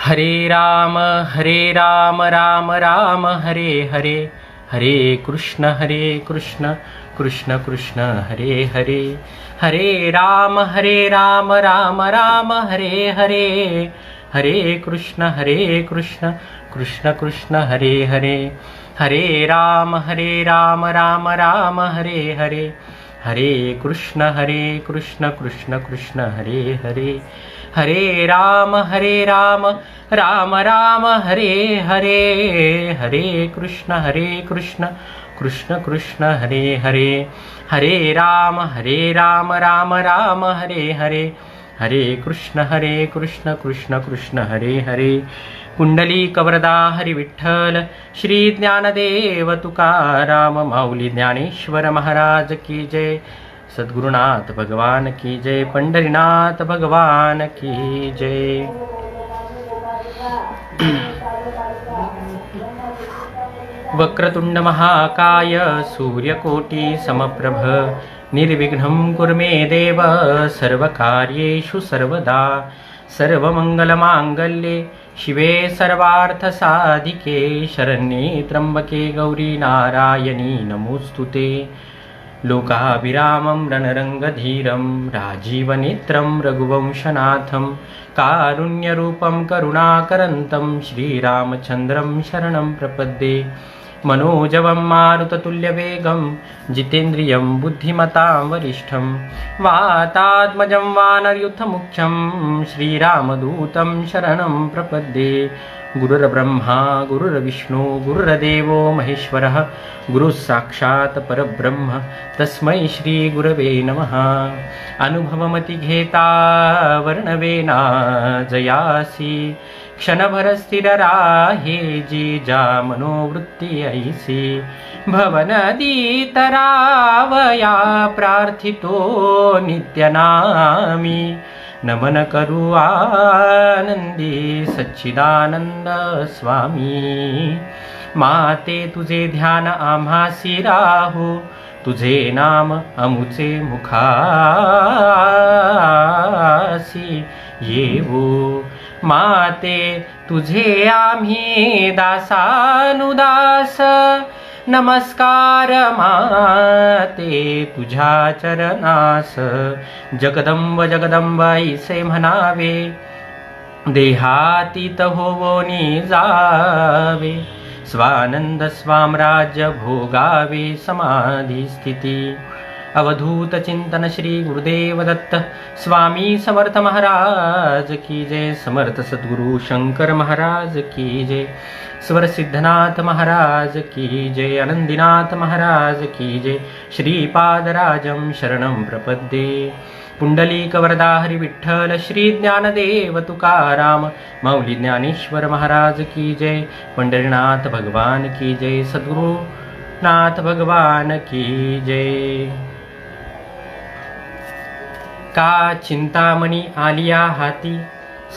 हरे राम राम राम हरे हरे, हरे कृष्ण कृष्ण कृष्ण हरे हरे, हरे राम राम राम हरे हरे, हरे कृष्ण कृष्ण कृष्ण हरे हरे, हरे राम राम राम हरे हरे, हरे कृष्ण कृष्ण कृष्ण हरे हरे, हरे राम राम राम हरे हरे, हरे कृष्ण कृष्ण कृष्ण हरे हरे, हरे राम राम राम हरे हरे, हरे कृष्ण कृष्ण कृष्ण हरे हरे. पुंडलिक वरदा हरी विठ्ठल, श्री ज्ञानदेव तुकाराम माऊली ज्ञानेश्वर महाराज की जय. सद्गुरुनाथ भगवान की जय. पंढरीनाथ भगवान की जय. वक्रतुंड महाकाय सूर्यकोटि समप्रभ, निर्विघ्नं कुरु मे देव सर्वकार्येषु सर्वदा. सर्वमंगलमांगल्ये शिवे सर्वार्थसाधिके, शरण्ये त्र्यंबके गौरी नारायणी नमोस्तुते. लोकाभिरामं रणरंगधीरं राजीवनेत्रं रघुवंशनाथं, कारुण्यरूपं करुणाकरन्तं श्रीरामचन्द्रं शरणं प्रपद्ये. मनोजवं मारुततुल्यवेगं जितेन्द्रियं बुद्धिमतां वरिष्ठं, वातात्मजं वानरयूथमुख्यं श्रीरामदूतं शरणं प्रपद्ये. गुरुर्ब्रह्मा गुरुर्विष्णु गुरुर्देवो महेश्वरः, गुरुः साक्षात् परब्रह्म तस्मै श्री गुरवे नमः. अनुभवमति घेता वर्णवेना जयासी, क्षणभर स्थिर राहे जी जा मनोवृत्ती ऐसी. भवनदी तरावया प्रार्थितो नित्यनामी, नमन करू आनंदी सच्चिदानंद स्वामी. माते तुझे ध्यान आम्हासी राहो, तुझे नाम अमुचे मुखासी येवो. माते तुझे आम्ही दासानुदास, नमस्कार माते तुझ्या चरणास. जगदंब जगदंबाईसे म्हणावे, देहातीत होवोनी जावे. स्वानंद स्वाम्राज्य भोगावे समाधी स्थिती. अवधूत चिंतन श्री गुरुदेव दत्त स्वामी समर्थ महाराज की जय. समर्थ सद्गुरु शंकर महाराज की जय. स्वर सिद्धनाथ महाराज की जय. आनंदीनाथ महाराज की जय. श्रीपादराजं शरणं प्रपद्ये. पुंडलिक वरदा हरी विठ्ठल, श्री ज्ञानदेव तुकाराम माऊली ज्ञानेश्वर महाराज की जय. पंढरीनाथ भगवान की जय. सद्गुरुनाथ भगवान की जय. का चिंतामणी आलिया हाती,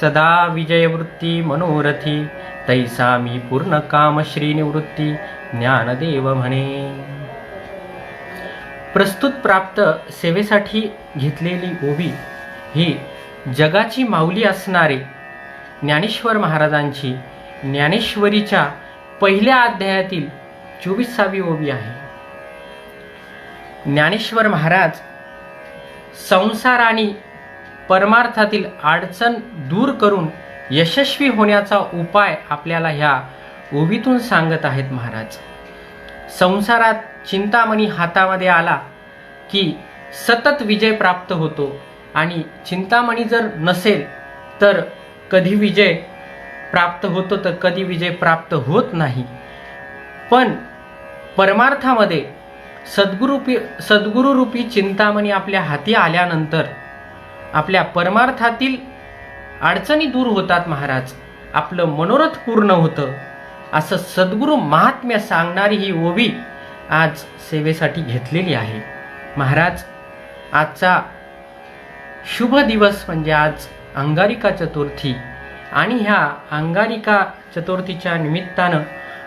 सदा विजयवृत्ती मनोरथी. तैसा मी पूर्ण काम श्री निवृत्ती, ज्ञानदेव म्हणे. प्रस्तुत प्राप्त सेवेसाठी घेतलेली ओवी ही जगाची माऊली असणारे ज्ञानेश्वर महाराजांची ज्ञानेश्वरीच्या पहिल्या अध्यायातील 24वी ओवी आहे. ज्ञानेश्वर महाराज संसार आणि परमार्थातील अडचण दूर करून यशस्वी होण्याचा उपाय आपल्याला ह्या ओवीतून सांगत आहेत महाराज. संसारात चिंतामणी हातामध्ये आला की सतत विजय प्राप्त होतो, आणि चिंतामणी जर नसेल तर कधी विजय प्राप्त होतो तर कधी विजय प्राप्त होत नाही. पण परमार्थामध्ये सद्गुरुरूपी चिंतामणी आपल्या हाती आल्यानंतर आपल्या परमार्थातील अडचणी दूर होतात महाराज. आपलं मनोरथ पूर्ण होतं. असं सद्गुरु महात्म्य सांगणारी ही ओवी आज सेवेसाठी घेतलेली आहे महाराज. आजचा शुभ दिवस म्हणजे आज अंगारिका चतुर्थी, आणि ह्या अंगारिका चतुर्थीच्या निमित्तानं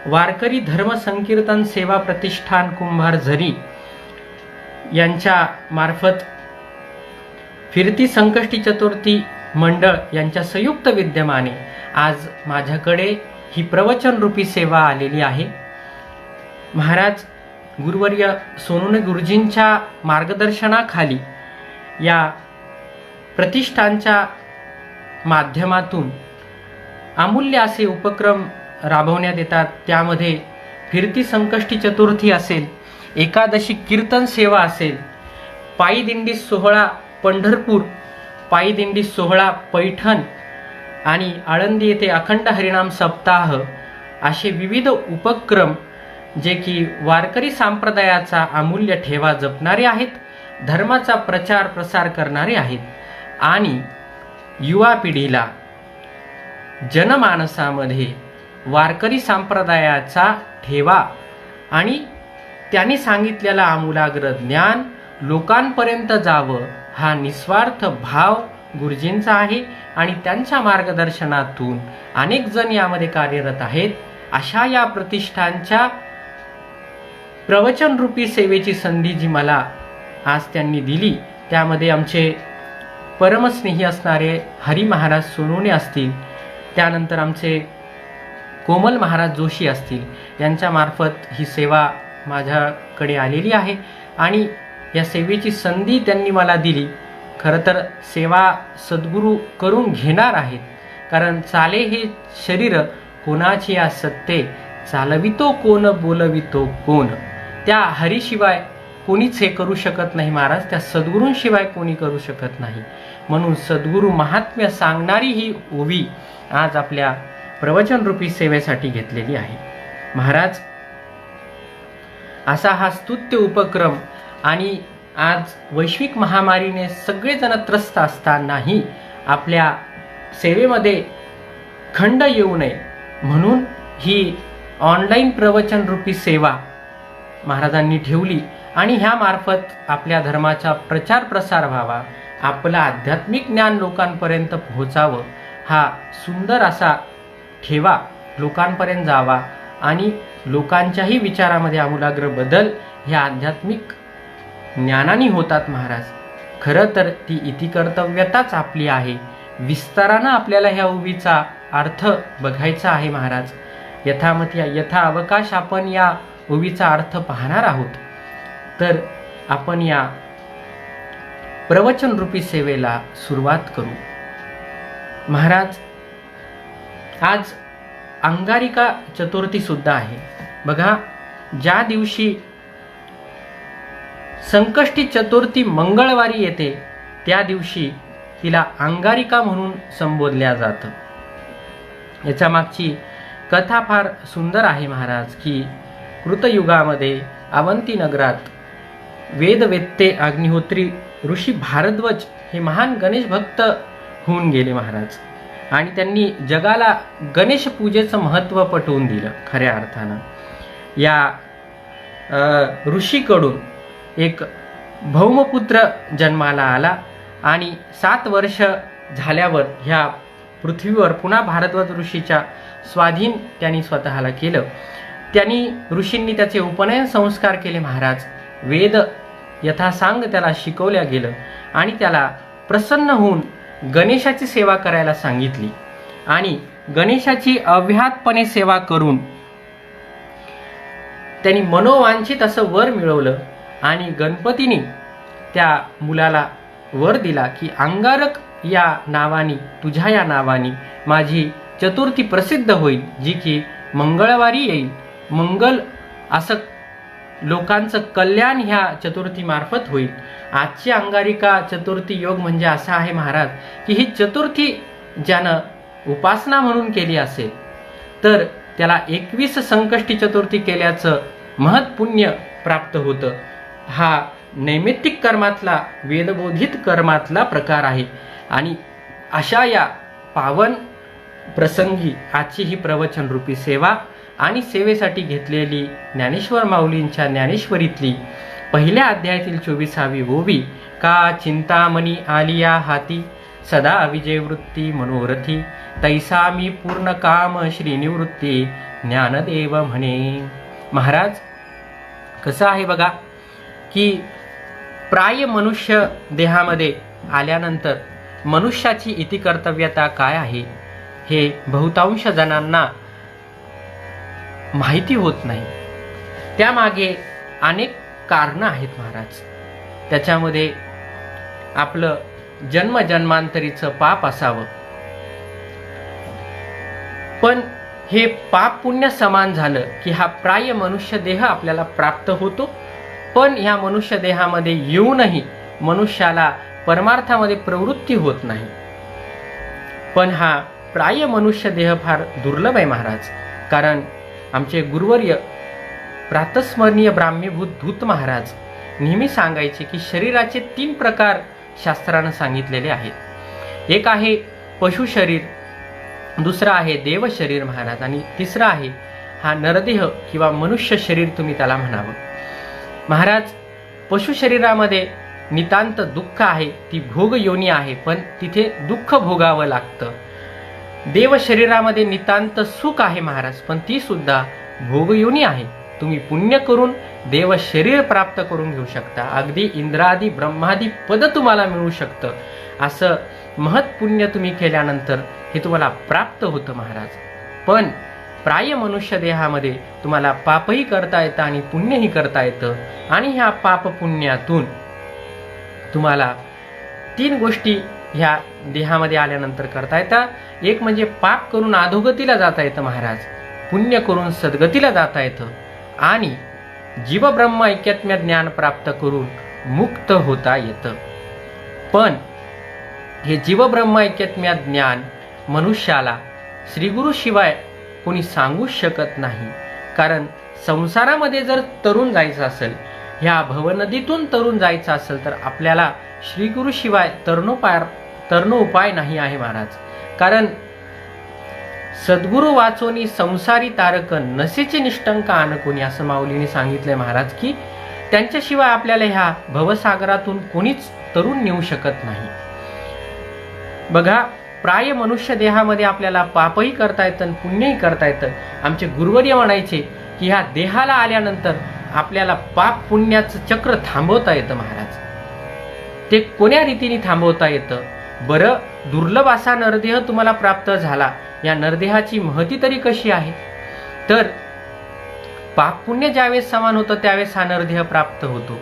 वारकरी धर्म संकीर्तन सेवा प्रतिष्ठान कुंभार झरी यांच्या मार्फत फिरती संकष्टी चतुर्थी मंडळ यांच्या संयुक्त विद्यमाने आज माझ्याकडे ही प्रवचनरूपी सेवा आलेली आहे. महाराज गुरुवर्य सोनूने गुरुजींच्या मार्गदर्शनाखाली या प्रतिष्ठानच्या माध्यमातून अमूल्य असे उपक्रम राबवण्यात येतात. त्यामध्ये फिरती संकष्टी चतुर्थी असेल, एकादशी कीर्तन सेवा असेल, पायी दिंडी सोहळा पंढरपूर, पायी दिंडी सोहळा पैठण आणि आळंदी येथे अखंड हरिनाम सप्ताह असे विविध उपक्रम जे की वारकरी संप्रदायाचा अमूल्य ठेवा जपणारे आहेत, धर्माचा प्रचार प्रसार करणारे आहेत आणि युवा पिढीला जनमानसामध्ये वारकरी संप्रदायाचा ठेवा आणि त्यांनी सांगितलेला आमूलाग्र ज्ञान लोकांपर्यंत जावं हा निस्वार्थ भाव गुरुजींचा आहे आणि त्यांच्या मार्गदर्शनातून अनेक जण यामध्ये कार्यरत आहेत. अशा या प्रतिष्ठानच्या प्रवचनरूपी सेवेची संधी जी मला आज त्यांनी दिली, त्यामध्ये आमचे परमस्नेही असणारे हरी महाराज सोनोने असतील, त्यानंतर आमचे कोमल महाराज जोशी असतील, यांच्यामार्फत ही सेवा माझ्याकडे आलेली आहे आणि या सेवेची संधी त्यांनी मला दिली. खरं तर सेवा सद्गुरू करून घेणार आहेत, कारण चाले हे शरीर कोणाची या सत्ते, चालवितो कोण बोलवितो कोण. त्या हरीशिवाय कोणीच हे करू शकत नाही महाराज, त्या सद्गुरूंशिवाय कोणी करू शकत नाही. म्हणून सद्गुरू महात्म्य सांगणारी ही ओवी आज आपल्या प्रवचनरूपी सेवेसाठी घेतलेली आहे. महाराज असा हा स्तुत्य उपक्रम आणि आज वैश्विक महामारीने सगळेजण त्रस्त असतानाही आपल्या सेवेमध्ये खंड येऊ नये म्हणून ही ऑनलाईन प्रवचनरूपी सेवा महाराजांनी ठेवली आणि ह्या मार्फत आपल्या धर्माचा प्रचार प्रसार व्हावा, आपलं आध्यात्मिक ज्ञान लोकांपर्यंत पोहोचावं, हा सुंदर असा ठेवा लोकांपर्यंत जावा आणि लोकांच्याही विचारामध्ये आमूलाग्र बदल ह्या आध्यात्मिक ज्ञानाने होतात. महाराज खरं तर ती इतिकर्तव्यताच आपली आहे. विस्तारानं आपल्याला ह्या ओवीचा अर्थ बघायचा आहे. महाराज यथामती यथा अवकाश आपण या ओवीचा अर्थ पाहणार आहोत. तर आपण या प्रवचनरूपी सेवेला सुरुवात करू. महाराज आज अंगारिका चतुर्थी सुद्धा आहे. बघा, ज्या दिवशी संकष्टी चतुर्थी मंगळवारी येते त्या दिवशी तिला अंगारिका म्हणून संबोधल्या जातं. याच्या मागची कथा फार सुंदर आहे महाराज, की कृतयुगामध्ये अवंती नगरात वेदवेत्ते अग्निहोत्री ऋषी भारद्वाज हे महान गणेश भक्त होऊन गेले महाराज, आणि त्यांनी जगाला गणेश पूजेचं महत्त्व पटवून दिलं. खऱ्या अर्थानं या ऋषीकडून एक भौमपुत्र जन्माला आला आणि 7 वर्ष झाल्यावर ह्या पृथ्वीवर पुन्हा भारद्वाज ऋषीच्या स्वाधीन त्यांनी स्वतःला केलं. त्यांनी ऋषींनी त्याचे उपनयन संस्कार केले महाराज. वेद यथासांग त्याला शिकवल्या गेलं आणि त्याला प्रसन्न होऊन गणेशाची सेवा करायला सांगितली आणि गणेशाची अव्याहतपणे सेवा करून त्यांनी मनोवांछित असं वर मिळवलं आणि गणपतीने त्या मुलाला वर दिला की अंगारक या नावाने, तुझ्या या नावाने माझी चतुर्थी प्रसिद्ध होईल, जी की मंगळवारी येईल. मंगल असं लोकांचं कल्याण ह्या चतुर्थीमार्फत होईल. आजची अंगारिका चतुर्थी योग म्हणजे असा आहे महाराज, की ही चतुर्थी ज्यानं उपासना म्हणून केली असेल तर त्याला 21 संकष्टी चतुर्थी केल्याचं महत्पुण्य प्राप्त होतं. हा नैमित्तिक कर्मातला, वेदबोधित कर्मातला प्रकार आहे आणि अशा या पावन प्रसंगी आजची ही प्रवचनरूपी सेवा आणि सेवेसाठी घेतलेली ज्ञानेश्वर माऊलींच्या ज्ञानेश्वरीतली पहिल्या अध्यायातील 24वी ओवी, का चिंतामणी आलिया हाती सदा विजय वृत्ती मनोरथी, तैसा मी पूर्ण काम श्रीनिवृत्ती ज्ञानदेव म्हणे. महाराज कसं आहे बघा, की प्राय मनुष्य देहामध्ये आल्यानंतर मनुष्याची इति कर्तव्यता काय आहे हे बहुतांश जणांना माहिती होत नाही. त्यामागे अनेक कारणं आहेत महाराज. त्याच्यामध्ये आपलं जन्मजन्मांतरीचं पाप असावं, पण हे पाप पुण्य समान झालं की हा प्राय मनुष्य देह आपल्याला प्राप्त होतो. पण ह्या मनुष्य देहामध्ये येऊनही मनुष्याला परमार्थामध्ये प्रवृत्ती होत नाही. पण हा प्राय मनुष्य देह फार दुर्लभ आहे महाराज. कारण आमचे गुरुवर्य प्रातस्मरणीय ब्राह्मीभूत धूत महाराज नेहमी सांगायचे की शरीराचे 3 प्रकार शास्त्रानं सांगितलेले आहेत. एक आहे पशु शरीर, दुसरा आहे देव शरीर महाराज, आणि तिसरा आहे हा नरदेह किंवा मनुष्य शरीर तुम्ही त्याला म्हणावं. महाराज, पशु शरीरामध्ये नितांत दुःख आहे, ती भोग योनी आहे, पण तिथे दुःख भोगावं लागतं. देव शरीरामध्ये नितांत सुख आहे महाराज, पण ती सुद्धा भोग योनी आहे. तुम्ही पुण्य करून देव शरीर प्राप्त करून घेऊ शकता. अगदी इंद्रादी ब्रह्मादी पद तुम्हाला मिळू शकतं. असं महत् पुण्य तुम्ही केल्यानंतर हे तुम्हाला प्राप्त होतं महाराज. पण प्राय मनुष्य देहामध्ये तुम्हाला पापही करता येतं आणि पुण्यही करता येतं. आणि ह्या पाप पुण्यातून तुम्हाला 3 गोष्टी ह्या देहामध्ये आल्यानंतर करता येतात. एक म्हणजे पाप करून अधोगतीला जाता येतं महाराज, पुण्य करून सद्गतीला जाता येतं, आणि जीव ब्रह्म ऐक्यत्म्य ज्ञान प्राप्त करून मुक्त होता येतं. पण हे जीव ब्रह्म ऐक्यत्म्य ज्ञान मनुष्याला श्रीगुरु शिवाय कोणी सांगू शकत नाही. कारण संसारामध्ये जर तरुण जायचं असेल, ह्या भवनदीतून तरुण जायचं असेल, तर आपल्याला श्रीगुरु शिवाय तरणोपाय नाही आहे महाराज. कारण सद्गुरु वाचोनी संसारी तारक नसेचे निष्टंक आणकोनी, असं माऊलीने सांगितलंय महाराज, की त्यांच्याशिवाय आपल्याला ह्या भवसागरातून कोणीच तरुण नेऊ शकत नाही. बघा, प्राय मनुष्य देहामध्ये आपल्याला पापही करता येतं, पुण्यही करता येतं. आमचे गुरुवर्य म्हणायचे की ह्या देहाला आल्यानंतर आपल्याला पाप पुण्याचं चक्र थांबवता येतं महाराज. ते कोण्या रीतीने थांबवता येतं? बरं, दुर्लभ असा नरदेह तुम्हाला प्राप्त झाला. या नरदेहाची महती तरी कशी आहे? तर पाप पुण्य ज्यावेळेस समान होतं त्यावेळेस हा नरदेह प्राप्त होतो.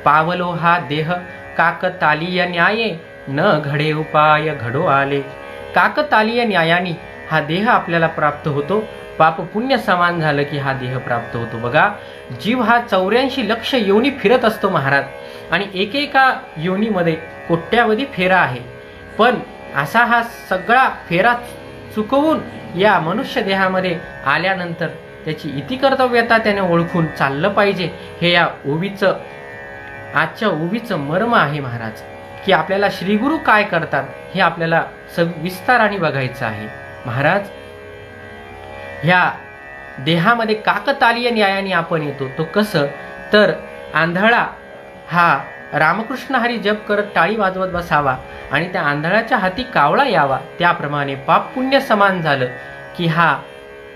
पावलो हा देह काकतालीय न्याये, न घडे उपाय घडो आले. काकतालीय न्यायाने हा देह आपल्याला प्राप्त होतो. पाप पुण्य समान झालं की हा देह प्राप्त होतो. बघा, जीव हा 84 लक्ष योनी फिरत असतो महाराज, आणि एकेका योनीमध्ये कोट्यावधी फेरा आहे. पण असा हा सगळा फेरा चुकवून या मनुष्य देहामध्ये आल्यानंतर त्याची इति कर्तव्यता त्याने ओळखून चाललं पाहिजे. हे या ओवीचं, आजच्या ओवीचं मर्म आहे महाराज, की आपल्याला श्रीगुरु काय करतात हे आपल्याला विस्ताराने बघायचं आहे. महाराज, ह्या देहामध्ये काकतालीय न्यायाने आपण येतो. तो कसं? तर आंधळा हा रामकृष्ण हरी जप करत टाळी वाजवत बसावा आणि त्या आंधळाच्या हाती कावळा यावा, त्याप्रमाणे पाप पुण्य समान झालं की हा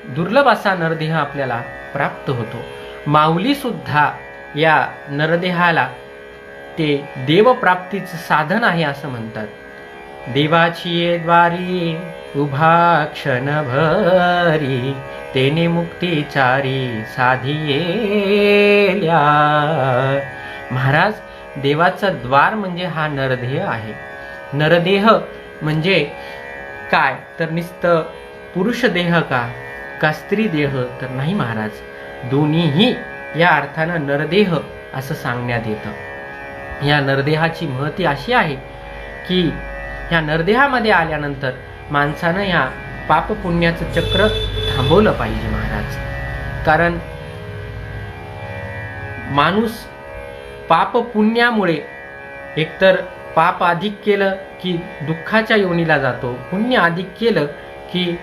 दुर्लभ असा नरदेह आपल्याला प्राप्त होतो. माऊली सुद्धा या नरदेहाला ते देवप्राप्तीचं साधन आहे असं म्हणतात. देवाची ये द्वारी उभा क्षण भरी, तेने मुक्तीचारी साधियेल्या. महाराज, देवाचं द्वार म्हणजे हा नरदेह आहे. नरदेह म्हणजे काय? तर नुसतं पुरुष देह का स्त्री देह? तर नाही महाराज, दोन्हीही या अर्थानं नरदेह असं सांगण्यात येतं. या नरदेहाची महती अशी आहे की ह्या नरदेहामध्ये आल्यानंतर माणसानं या पाप पुण्याचं चक्र थांबवलं पाहिजे महाराज. कारण माणूस पाप पुण्यामुळे एकतर पाप अधिक केलं की दुःखाच्या योनीला जातो, पुण्य अधिक केलं की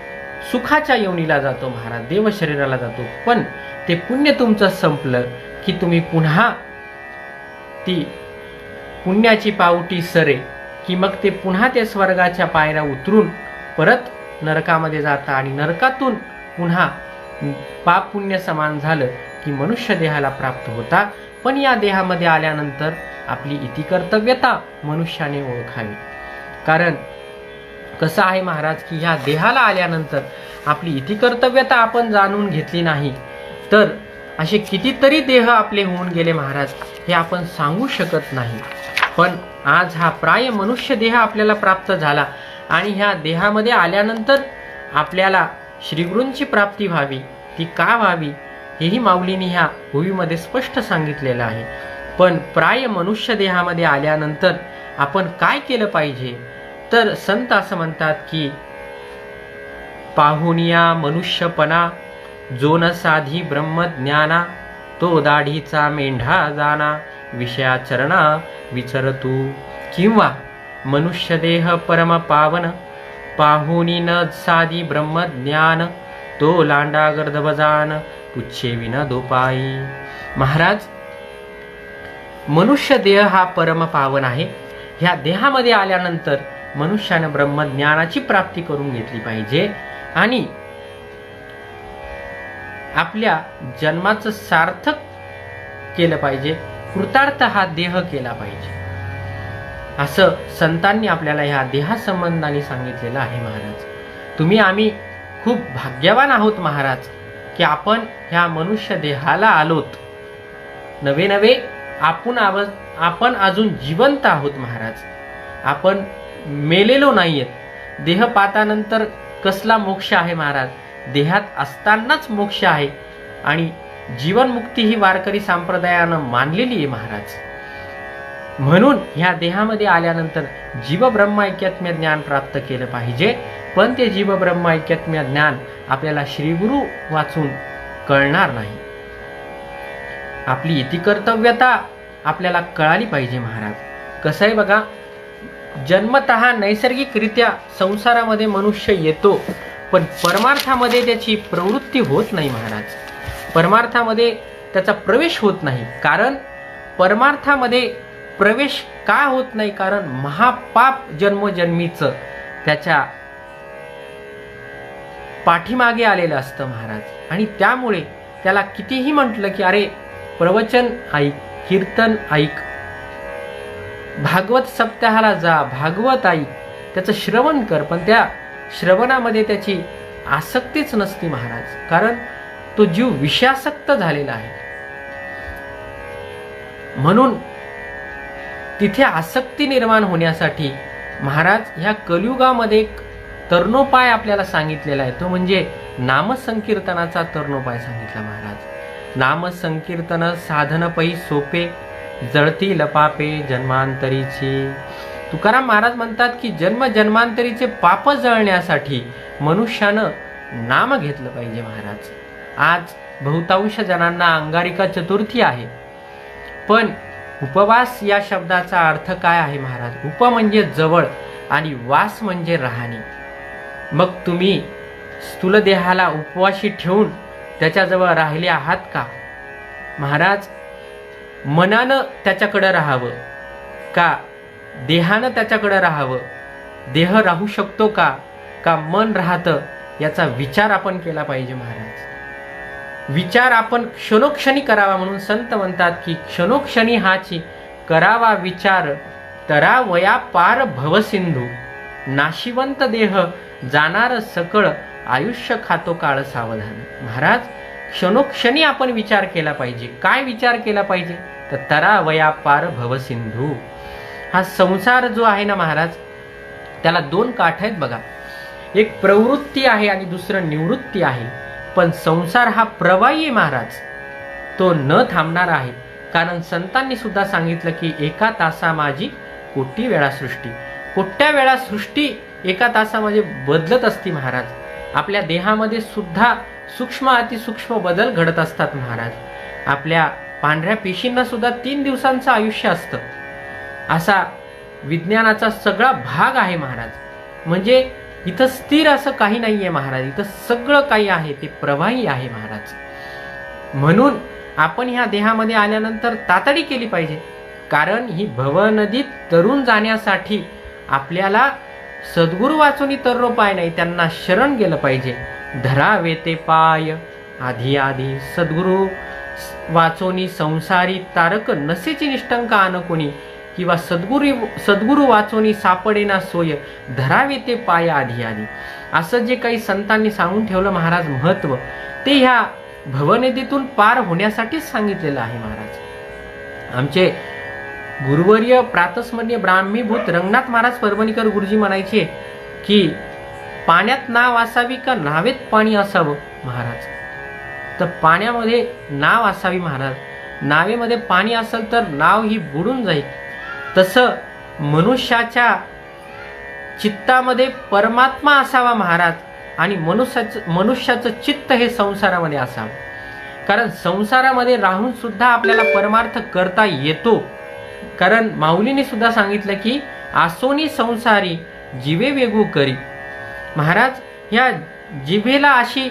सुखाच्या योनीला जातो महाराज, देव शरीराला जातो. पण ते पुण्य तुमचं संपलं की तुम्ही पुन्हा ती पुण्याची पावटी सरे की मग ते पुन्हा ते स्वर्गाच्या पायऱ्या उतरून परत नरकामध्ये जाता, आणि नरकातून पुन्हा पाप पुण्य समान झालं की मनुष्य देहाला प्राप्त होता. पण या देहामध्ये आल्यानंतर आपली इति कर्तव्यता मनुष्याने ओळखावी. कारण कसं आहे महाराज की ह्या देहाला आल्यानंतर आपली इति कर्तव्यता आपण जाणून घेतली नाही तर असे कितीतरी देह आपले होऊन गेले महाराज, हे आपण सांगू शकत नाही. पण आज हा प्राय मनुष्य देह आपल्याला प्राप्त झाला आणि ह्या देहामध्ये आल्यानंतर आपल्याला श्रीगुरूंची प्राप्ती व्हावी. ती का व्हावी हेही माऊलींनी ह्या ओवीमध्ये स्पष्ट सांगितलेलं आहे. पण प्राय मनुष्य देहामध्ये आल्यानंतर आपण काय केलं पाहिजे, तर संत असं म्हणतात की पाहुनिया मनुष्यपणा जो न साधी ब्रह्मज्ञाना, तो दाढीचा मेंढा जाना विषयाचरणा विचरतू. किंवा मनुष्य देह परम पावन, पाहुनी न साधी ब्रह्मज्ञान, तो लांडा गर्दबजान पुच्छे विना दोपाई. महाराज, मनुष्य देह हा परम पावन आहे. ह्या देहामध्ये आल्यानंतर मनुष्यानं ब्रह्मज्ञानाची प्राप्ती करून घेतली पाहिजे आणि आपल्या जन्माचं सार्थक केलं पाहिजे, कृतार्थ हा देह केला पाहिजे, असं संतांनी आपल्याला ह्या देहासंबंधाने सांगितलेलं आहे. महाराज, तुम्ही आम्ही खूप भाग्यवान आहोत महाराज की आपण ह्या मनुष्य देहाला आलोत. नवे नवे आपण अजून जिवंत आहोत महाराज. आपण मेलेलो नाहीयेत. देह पातानंतर कसला मोक्ष आहे महाराज, देहात असतानाच मोक्ष आहे आणि जीवनमुक्ती ही वारकरी संप्रदायानं मानलेली आहे महाराज. म्हणून ह्या देहामध्ये आल्यानंतर जीव ब्रह्म ऐक्यत्म्य ज्ञान प्राप्त केलं पाहिजे. पण ते जीव ब्रह्म ऐक्यत्म्य ज्ञान आपल्याला श्रीगुरु वाचून कळणार नाही. आपली इति कर्तव्यता आपल्याला कळाली पाहिजे महाराज. कसं आहे बघा, जन्मतः नैसर्गिकरित्या संसारामध्ये मनुष्य येतो, पण परमार्थामध्ये त्याची प्रवृत्ती होत नाही महाराज. परमार्थामध्ये त्याचा प्रवेश होत नाही. कारण परमार्थामध्ये प्रवेश का होत नाही, कारण महापाप जन्मोजन्मीचं त्याच्या पाठीमागे आलेलं असतं महाराज. आणि त्यामुळे त्याला कितीही म्हटलं की अरे प्रवचन ऐक, कीर्तन ऐक, भागवत सप्ताहाला जा, भागवत ऐक, त्याचं श्रवण कर, पण त्या श्रवणामध्ये त्याची आसक्तीच नसती महाराज. कारण तो जीव विषयासक्त झालेला आहे. म्हणून तिथे आसक्ती निर्माण होण्यासाठी महाराज ह्या कलियुगामध्ये एक तरुणोपाय आपल्याला सांगितलेला आहे. तो म्हणजे नामसंकीर्तनाचा तरुणोपाय सांगितला महाराज. नामसंकीर्तन साधन पै सोपे, जळती लपापे जन्मांतरीची. तुकाराम महाराज म्हणतात की जन्म जन्मांतरीचे पाप जळण्यासाठी मनुष्यानं नाम घेतलं पाहिजे महाराज. आज बहुतांश जणांना अंगारिका चतुर्थी आहे, पण उपवास या शब्दाचा अर्थ काय आहे महाराज? उप म्हणजे जवळ आणि वास म्हणजे राहणी. मग तुम्ही स्थूल देहाला उपवाशी ठेवून त्याच्याजवळ राहिले आहात का महाराज? मनानं त्याच्याकडे राहावं का देहानं त्याच्याकडे राहावं? देह राहू शकतो का मन राहतं, याचा विचार आपण केला पाहिजे महाराज. विचार आपण क्षणोक्षणी करावा. म्हणून संत म्हणतात की क्षणोक्षणी हाची करावा विचार, तरा वया पार भवसिंधू. नाशिवंत देह जाणार सकळ, आयुष्य खातो काळ सावधान. महाराज, क्षणोक्षणी आपण विचार केला पाहिजे. काय विचार केला पाहिजे? तर तरा वया पार भवसिंधू. हा संसार जो आहे ना महाराज, त्याला दोन काठ आहेत बघा. एक प्रवृत्ती आहे आणि दुसरं निवृत्ती आहे. पण संसार हा प्रवाही आहे महाराज, तो न थांबणार आहे. कारण संतांनी सुद्धा सांगितलं की एका तासा माझी कोटी वेळा सृष्टी. कोट्या वेळा सृष्टी एका तासामध्ये बदलत असती महाराज. आपल्या देहामध्ये सुद्धा सूक्ष्म अतिसूक्ष्म बदल घडत असतात महाराज. आपल्या पांढऱ्या पेशींना सुद्धा 3 दिवसांचं आयुष्य असतं. असा विज्ञानाचा सगळा भाग आहे महाराज. म्हणजे इथं स्थिर असं काही नाहीये महाराज. इथं सगळं काही आहे ते प्रवाही आहे महाराज. म्हणून आपण ह्या देहामध्ये आल्यानंतर तातडी केली पाहिजे. कारण ही भवनदीत तरुण जाण्यासाठी आपल्याला सद्गुरू वाचून तरुणोपाय नाही, त्यांना शरण गेलं पाहिजे. धरावे ते पाय आधी आधी, सद्गुरू वाचोनी संसारी तारक नसेची निष्ठंक आन कोणी. किंवा सद्गुरू वाचोनी सापडेना सोय धरावे ते पाय आधी आधी. असं जे काही संतांनी सांगून ठेवलं महाराज महत्व, ते ह्या भवनदीतून पार होण्यासाठीच सांगितलेलं आहे महाराज. आमचे गुरुवर्य प्रातस्मरणीय ब्राह्मीभूत रंगनाथ महाराज परभणीकर गुरुजी म्हणायचे की पाण्यात नाव असावी का नावेत पाणी असावं महाराज. तर पाण्यामध्ये नाव असावी महाराज, नावेमध्ये पाणी असेल तर नाव ही बुडून जाईल. तसं मनुष्याच्या चित्तामध्ये परमात्मा असावा महाराज, आणि मनुष्याचं चित्त हे संसारामध्ये असावं. कारण संसारामध्ये राहून सुद्धा आपल्याला परमार्थ करता येतो. कारण माऊलीने सुद्धा सांगितलं की आसोनी संसारी जीवे वेगू करी. महाराज, ह्या जिभेला अशी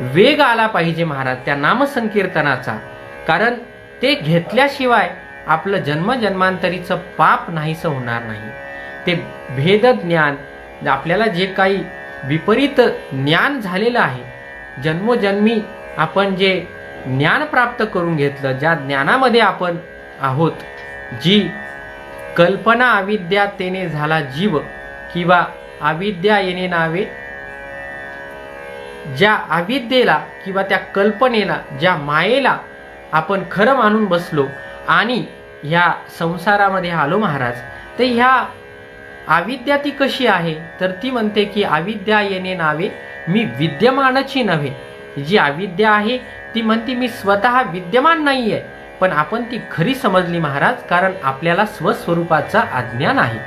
वेग आला पाहिजे महाराज त्या नामसंकीर्तनाचा. कारण ते घेतल्याशिवाय आपलं जन्मजन्मांतरीचं पाप नाहीसं होणार नाही. ते भेद ज्ञान, आपल्याला जे काही विपरीत ज्ञान झालेलं आहे, जन्मोजन्मी आपण जे ज्ञान प्राप्त करून घेतलं, ज्या ज्ञानामध्ये आपण आहोत, जी कल्पना अविद्या तेने झाला जीव, किंवा अविद्या येणे नावे, ज्या अविद्येला किंवा त्या कल्पनेला, ज्या मायेला आपण खरं मानून बसलो आणि ह्या संसारामध्ये आलो महाराज. तर ह्या अविद्या ती कशी आहे, तर ती म्हणते की अविद्या येणे नावे मी विद्यमानाची नव्हे. जी अविद्या आहे ती म्हणते मी स्वतः विद्यमान नाहीये, पण आपण ती खरी समजली महाराज. कारण आपल्याला स्वस्वरूपाचं अज्ञान आहे,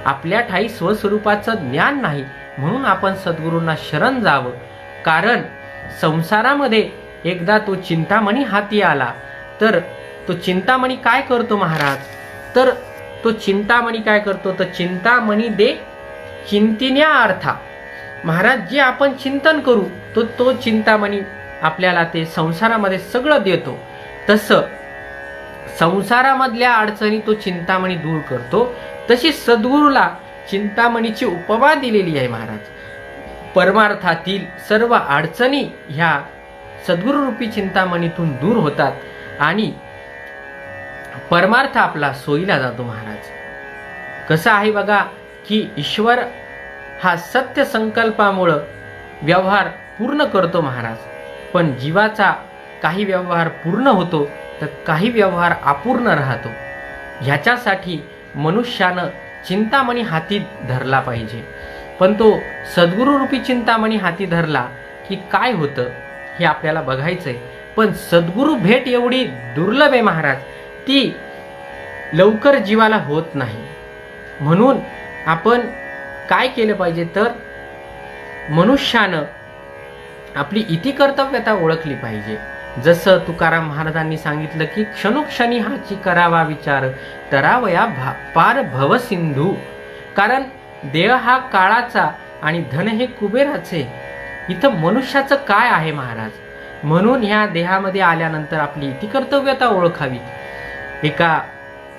आपल्या ठाई स्वस्वरूपाचं ज्ञान नाही. म्हणून आपण सद्गुरूंना शरण जावं. कारण संसारामध्ये एकदा तो चिंतामणी हाती आला तर तो चिंतामणी काय करतो महाराज, तर तो चिंतामणी काय करतो, तर चिंतामणी दे चिंतिन्या अर्था. महाराज, जे आपण चिंतन करू तो चिंतामणी आपल्याला ते संसारामध्ये सगळं देतो. तसं संसारामधल्या अडचणी तो चिंतामणी दूर करतो. तशी सद्गुरूला चिंतामणीची उपमा दिलेली आहे महाराज. परमार्थातील सर्व अडचणी ह्या सद्गुरूरूपी चिंतामणीतून दूर होतात आणि परमार्थ आपला सोयीला जातो महाराज. कसं आहे बघा की ईश्वर हा सत्य संकल्पामुळं व्यवहार पूर्ण करतो महाराज. पण जीवाचा काही व्यवहार पूर्ण होतो तर काही व्यवहार अपूर्ण राहतो. ह्याच्यासाठी मनुष्यानं चिंतामणी हाती धरला पाहिजे. पण तो सद्गुरूरूपी चिंतामणी हाती धरला की काय होतं हे आपल्याला बघायचंय. पण सद्गुरू भेट एवढी दुर्लभ आहे महाराज, ती लवकर जीवाला होत नाही. म्हणून आपण काय केलं पाहिजे, तर मनुष्यानं आपली इति कर्तव्यता ओळखली पाहिजे. जसं तुकाराम महाराजांनी सांगितलं की क्षणोक्षणी हाची करावा विचार, तरावया पार भव सिंधू. कारण देह हा काळाचा आणि धन हे कुबेराचे. इथं मनुष्याचं काय आहे महाराज. म्हणून ह्या देहामध्ये आल्यानंतर आपली इति कर्तव्यता ओळखावी. एका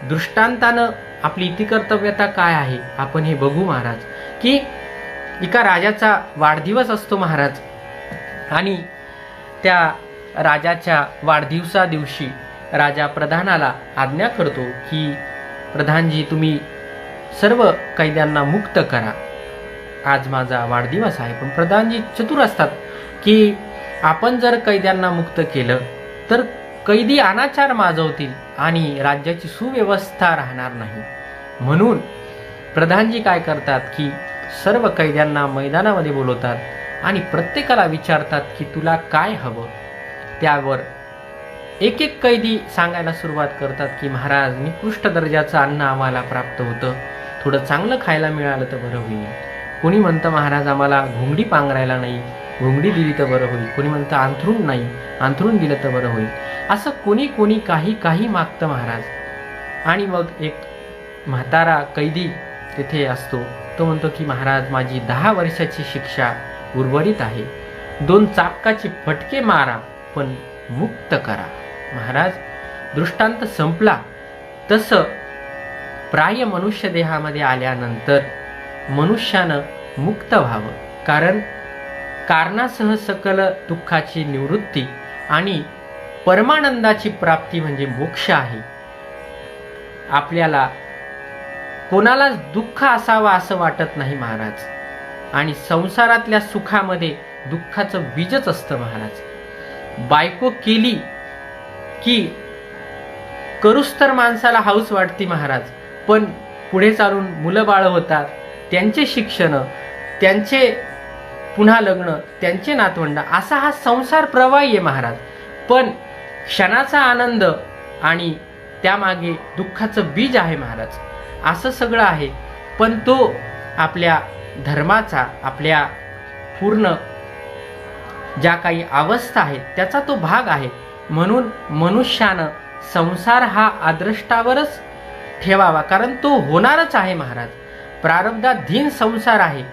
दृष्टांतानं आपली इति कर्तव्यता काय आहे आपण हे बघू महाराज. की एका राजाचा वाढदिवस असतो महाराज, आणि त्या राजाच्या वाढदिवसा दिवशी राजा प्रधानाला आज्ञा करतो की प्रधानजी, तुम्ही सर्व कैद्यांना मुक्त करा, आज माझा वाढदिवस आहे. पण प्रधानजी चतुर असतात की आपण जर कैद्यांना मुक्त केलं तर कैदी अनाचार माजवतील आणि राज्याची सुव्यवस्था राहणार नाही. म्हणून प्रधानजी काय करतात की सर्व कैद्यांना मैदानामध्ये बोलवतात आणि प्रत्येकाला विचारतात की तुला काय हवं. त्यावर एक एक कैदी सांगायला सुरुवात करतात की महाराज, निकृष्ट दर्जाचं अन्न आम्हाला प्राप्त होतं, थोडं चांगलं खायला मिळालं तर बरं होईल. कोणी म्हणतं महाराज आम्हाला घोंगडी पांघरायला नाही, घोंगडी दिली तर बरं होईल. कोणी म्हणतं अंथरूण नाही, अंथरूण दिलं तर बरं होईल. असं कोणी कोणी काही काही मागतं महाराज. आणि मग एक म्हातारा कैदी तिथे असतो, तो म्हणतो की महाराज, माझी 10 वर्षाची शिक्षा उर्वरित आहे, 2 चापकाची फटके मारा पण मुक्त करा. महाराज, दृष्टांत संपला. तसं प्राय मनुष्य देहामध्ये आल्यानंतर मनुष्यानं मुक्त व्हावं. कारण कारणासह सकल दुःखाची निवृत्ती आणि परमानंदाची प्राप्ती म्हणजे मोक्ष आहे. आपल्याला कोणालाच दुःख असावा असं वाटत नाही महाराज. आणि संसारातल्या सुखामध्ये दुःखाचं बीजच असतं महाराज. बायको केली की करूस तर माणसाला हौस वाटते महाराज, पण पुढे चालून मुलं बाळ होतात, त्यांचे शिक्षण, त्यांचे पुन्हा लग्न, त्यांचे नातवंड, असा हा संसार प्रवाही आहे महाराज. पण क्षणाचा आनंद आणि त्यामागे दुःखाचं बीज आहे महाराज. असं सगळं आहे, पण तो आपल्या धर्माचा, आपल्या पूर्ण ज्या काही अवस्था आहेत त्याचा तो भाग आहे. म्हणून मनुष्यानं संसार हा अदृष्टावरच ठेवावा, कारण तो होणारच आहे महाराज. प्रारब्धाधीन संसार आहे,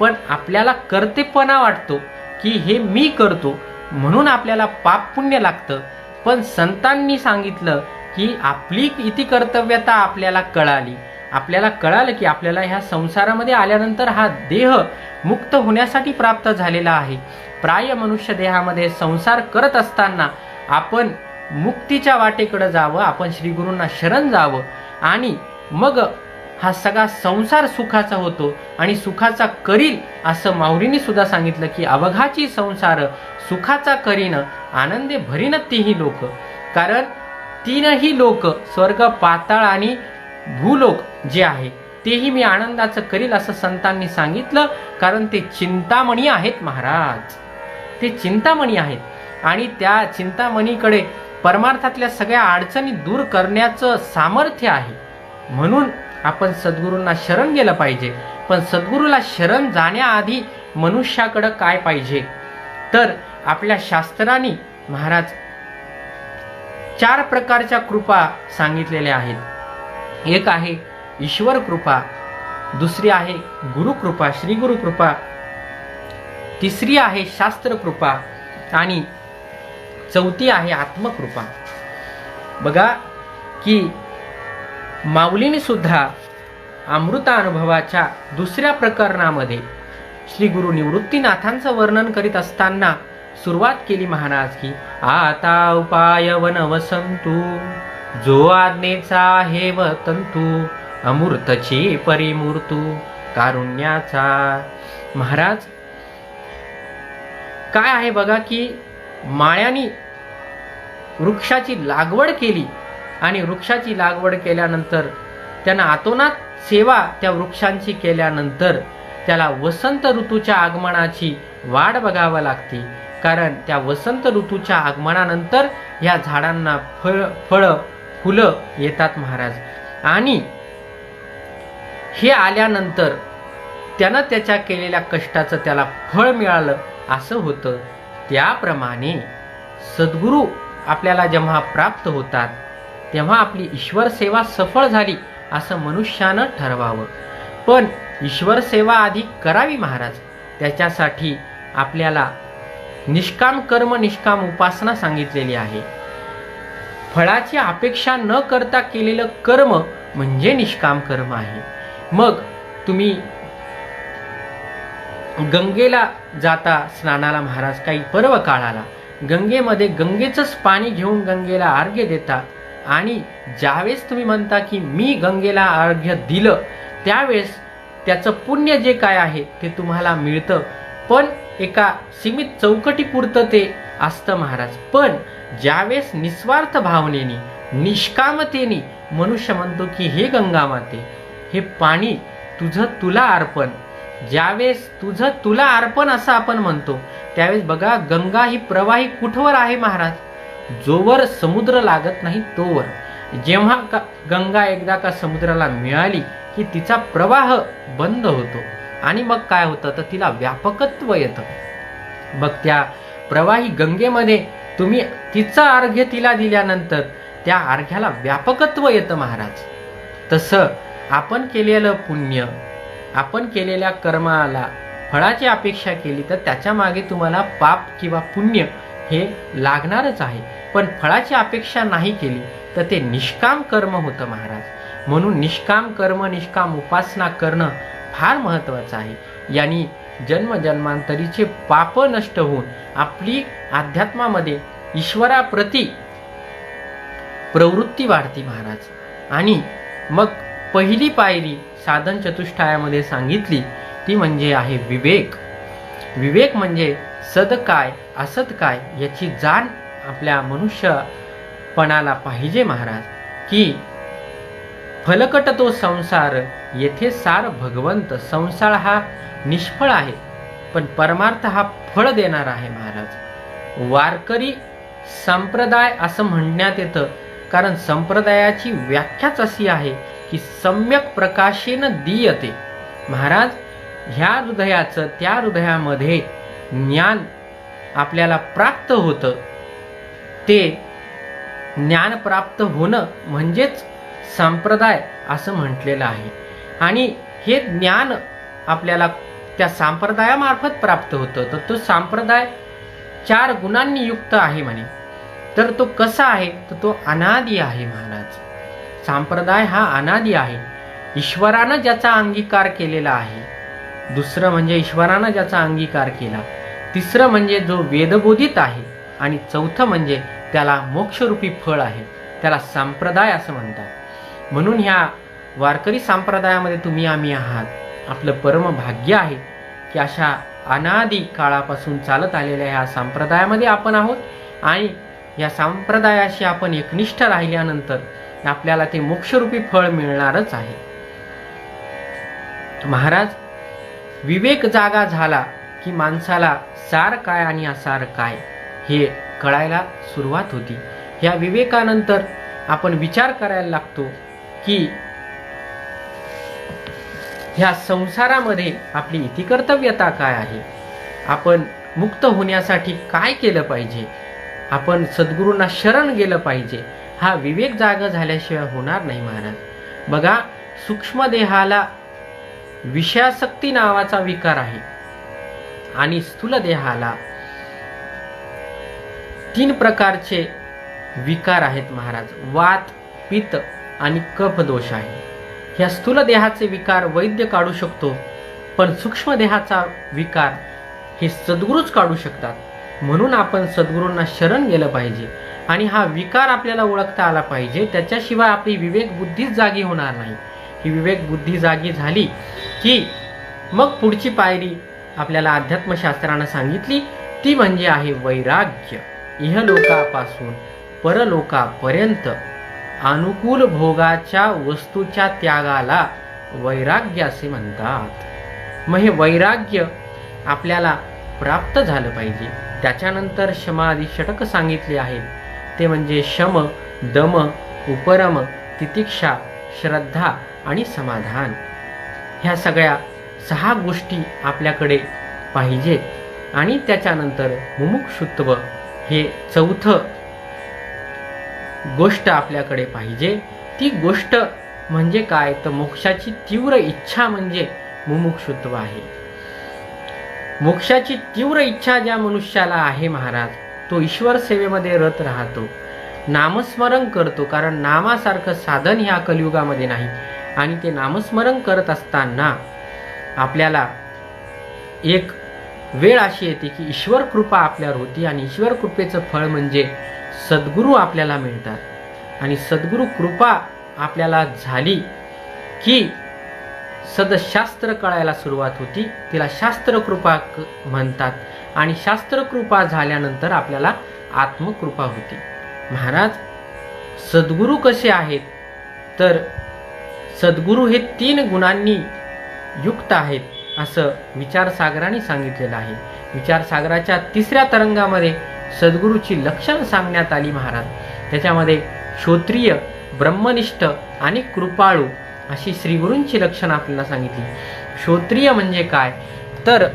पण आपल्याला कर्तेपणा वाटतो की हे मी करतो म्हणून आपल्याला पाप पुण्य लागतं. पण संतांनी सांगितलं की आपली इति कर्तव्यता आपल्याला कळाली. आपल्याला कळालं की आपल्याला ह्या संसारामध्ये आल्यानंतर हा देह मुक्त होण्यासाठी प्राप्त झालेला आहे. प्राय मनुष्य देहामध्ये संसार करत असताना आपण मुक्तीच्या वाटेकडे जावं, आपण श्री गुरूंना शरण जावं, आणि मग हा सगळा संसार सुखाचा होतो आणि सुखाचा करील. असं माऊलींनी सुद्धा सांगितलं की अवघाची संसार सुखाचा करीन, आनंदे भरीन तीही लोक. कारण तीनही लोक, स्वर्ग, पाताळ आणि भूलोक जे आहे तेही मी आनंदाचं करील असं संतांनी सांगितलं. कारण ते चिंतामणी आहेत महाराज, ते चिंतामणी आहेत. आणि त्या चिंतामणीकडे परमार्थातल्या सगळ्या अडचणी दूर करण्याचं सामर्थ्य आहे. म्हणून आपण सद्गुरूंना शरण गेलं पाहिजे. पण सद्गुरूला शरण जाण्याआधी मनुष्याकडं काय पाहिजे, तर आपल्या शास्त्रांनी महाराज 4 प्रकारच्या कृपा सांगितलेल्या आहेत. एक आहे ईश्वर कृपा, दुसरी आहे गुरुकृपा, श्री गुरु कृपा, तिसरी आहे शास्त्र कृपा आणि चौथी आहे आत्मकृपा. बघा की माऊलीने सुद्धा अमृतानुभवाच्या 2ऱ्या प्रकरणामध्ये श्री गुरु निवृत्तीनाथांचं वर्णन करीत असताना सुरुवात केली महाराज की आता उपाय वनवसंतू, जो आज्ञेचा आहे वतंतू, अमूर्तची परिमूर्तू कारुण्याचा. महाराज काय आहे बघा की माळ्यांनी वृक्षाची लागवड केली आणि वृक्षाची लागवड केल्यानंतर त्यांना आतोनात सेवा त्या वृक्षांची केल्यानंतर त्याला वसंत ऋतूच्या आगमनाची वाट बघावी लागते. कारण त्या वसंत ऋतूच्या आगमनानंतर या झाडांना फळं फुलं येतात महाराज. आणि हे आल्यानंतर त्यानं त्याच्या केलेल्या कष्टाचं त्याला फळ मिळालं असं होतं. त्याप्रमाणे सद्गुरू आपल्याला जेव्हा प्राप्त होतात तेव्हा आपली ईश्वर सेवा सफळ झाली असं मनुष्यानं ठरवावं. पण ईश्वर सेवा आधी करावी महाराज. त्याच्यासाठी आपल्याला निष्काम कर्म, निष्काम उपासना सांगितलेली आहे. फळाची अपेक्षा न करता केलेलं कर्म म्हणजे निष्काम कर्म आहे. मग तुम्ही गंगेला जाता स्नानाला महाराज, काही पर्व काळाला गंगेमध्ये गंगेचंच पाणी घेऊन गंगेला अर्घ्य देता. आणि ज्यावेळेस तुम्ही म्हणता की मी गंगेला अर्घ्य दिलं त्यावेळेस त्याचं पुण्य जे काय आहे ते तुम्हाला मिळतं. पण एका सीमित चौकटीपुरतं ते असतं महाराज. पण ज्यावेळेस निस्वार्थ भावनेने, निष्कामतेने मनुष्य म्हणतो की हे गंगा माते, हे पाणी तुझं तुला अर्पण, ज्यावेळेस तुझं तुला अर्पण असं आपण म्हणतो त्यावेळेस बघा गंगा ही प्रवाही कुठवर आहे महाराज, जोवर समुद्र लागत नाही तोवर. जेव्हा गंगा एकदा का समुद्राला मिळाली की तिचा प्रवाह बंद होतो आणि मग काय होतं तर तिला व्यापकत्व येतं. मग त्या प्रवाही गंगेमध्ये तुम्ही तिचा अर्घ्य तिला दिल्यानंतर त्या अर्घ्याला व्यापकत्व येतं महाराज. तसं आपण केलेलं पुण्य, आपण केलेल्या कर्माला फळाची अपेक्षा केली तर त्याच्या मागे तुम्हाला पाप किंवा पुण्य हे लागणारच आहे. पण फळाची अपेक्षा नाही केली तर ते निष्काम कर्म होतं महाराज. म्हणून निष्काम कर्म, निष्काम उपासना करणं फार महत्त्वाचं आहे. यांनी जन्मजन्मांतरीचे पाप नष्ट होऊन आपली अध्यात्मामध्ये ईश्वराप्रती प्रवृत्ती वाढती महाराज. आणि मग पहिली पायरी साधन चतुष्टयामध्ये सांगितली ती म्हणजे आहे विवेक. विवेक म्हणजे सद काय असत काय याची जाण आपल्या मनुष्यपणाला पाहिजे महाराज. की फलकट तो संसार येथे सार भगवंत. संसार हा निष्फळ आहे पण परमार्थ हा फळ देणार आहे महाराज. वारकरी संप्रदाय असं म्हणण्यात येतं कारण संप्रदायाची व्याख्याच अशी आहे की सम्यक प्रकाशेन दीयते. महाराज ह्या हृदयाचं त्या हृदयामध्ये ज्ञान आपल्याला प्राप्त होतं. ते ज्ञान प्राप्त होणं म्हणजेच संप्रदाय असं म्हटलेलं आहे. आणि हे ज्ञान आपल्याला त्या संप्रदायामार्फत प्राप्त होतं. तर तो संप्रदाय 4 गुणांनी युक्त आहे म्हणे. तर तो कसा आहे तर तो अनादी आहे महाराज. संप्रदाय हा अनादी आहे. ईश्वरानं ज्याचा अंगीकार केलेला आहे. दुसरं म्हणजे ईश्वरानं ज्याचा अंगीकार केला. तिसरं म्हणजे जो वेदबोधित आहे. आणि चौथं म्हणजे त्याला मोक्षरूपी फळ आहे. त्याला संप्रदाय असं म्हणतात. म्हणून ह्या वारकरी संप्रदायामध्ये तुम्ही आम्ही आहात. आपलं परम भाग्य आहे की अशा अनादी काळापासून चालत आलेल्या ह्या संप्रदायामध्ये आपण आहोत. आणि या संप्रदायाशी आपण एकनिष्ठ राहिल्यानंतर आपल्याला ते मोक्षरूपी फळ मिळणारच आहे. महाराज विवेक जागा झाला की माणसाला सार काय आणि असार काय हे कळायला सुरुवात होती. या विवेकानंतर आपण विचार करायला लागतो की ह्या संसारामध्ये आपली इतिकर्तव्यता काय आहे. आपण मुक्त होण्यासाठी काय केलं पाहिजे. आपण सद्गुरूंना शरण गेलं पाहिजे. हा विवेक जागा झाल्याशिवाय होणार नाही महाराज. बघा सूक्ष्म देहाला विषयासक्ती नावाचा विकार आहे आणि स्थूल देहाला 3 प्रकारचे विकार आहेत महाराज. वात, पित्त आणि कफ दोष आहे. ह्या स्थूल देहाचे विकार वैद्य काढू शकतो पण सूक्ष्म देहाचा विकार हे सद्गुरूच काढू शकतात. म्हणून आपण सद्गुरूंना शरण गेलं पाहिजे आणि हा विकार आपल्याला ओळखता आला पाहिजे. त्याच्याशिवाय आपली विवेक बुद्धीच जागी होणार नाही. ही विवेक बुद्धी जागी झाली की मग पुढची पायरी आपल्याला अध्यात्मशास्त्रानं सांगितली ती म्हणजे आहे वैराग्य. इहलोकापासून परलोकापर्यंत अनुकूल भोगाच्या वस्तूच्या त्यागाला वैराग्य असे म्हणतात. मग हे वैराग्य आपल्याला प्राप्त झालं पाहिजे. त्याच्यानंतर शमादी षटक सांगितले आहेत. ते म्हणजे शम, दम, उपरम, तितिक्षा, श्रद्धा आणि समाधान. ह्या सगळ्या 6 गोष्टी आपल्याकडे पाहिजेत. आणि त्याच्यानंतर मुमुक्षुत्व हे 4थं गोष्ट आपल्याकडे पाहिजे. ती गोष्ट म्हणजे काय तर मोक्षाची तीव्र इच्छा म्हणजे मुमुक्षुत्व आहे. मोक्षाची तीव्र इच्छा ज्या मनुष्याला आहे महाराज तो ईश्वर सेवेमध्ये रत राहतो. नामस्मरण करतो कारण नामासारखं साधन ह्या कलियुगामध्ये नाही. आणि ते नामस्मरण करत असताना आपल्याला एक वेळ अशी येते की ईश्वर कृपा आपल्यावर होती आणि ईश्वर कृपेचं फळ म्हणजे सद्गुरू आपल्याला मिळतात. आणि सद्गुरू कृपा आपल्याला झाली की सदशास्त्र कळायला सुरुवात होती. तिला शास्त्रकृपा म्हणतात. आणि शास्त्रकृपा झाल्यानंतर आपल्याला आत्मकृपा होती. महाराज सद्गुरू कसे आहेत तर सद्गुरू हे 3 गुणांनी युक्त आहेत असं विचारसागराने सांगितलेलं आहे. विचारसागराच्या 3ऱ्या तरंगामध्ये सद्गुरूची लक्षणं सांगण्यात आली महाराज. त्याच्यामध्ये श्रोत्रिय, ब्रह्मनिष्ठ आणि कृपाळू अशी श्रीगुरूंची लक्षणं आपल्याला सांगितली. श्रोत्रिय म्हणजे काय तर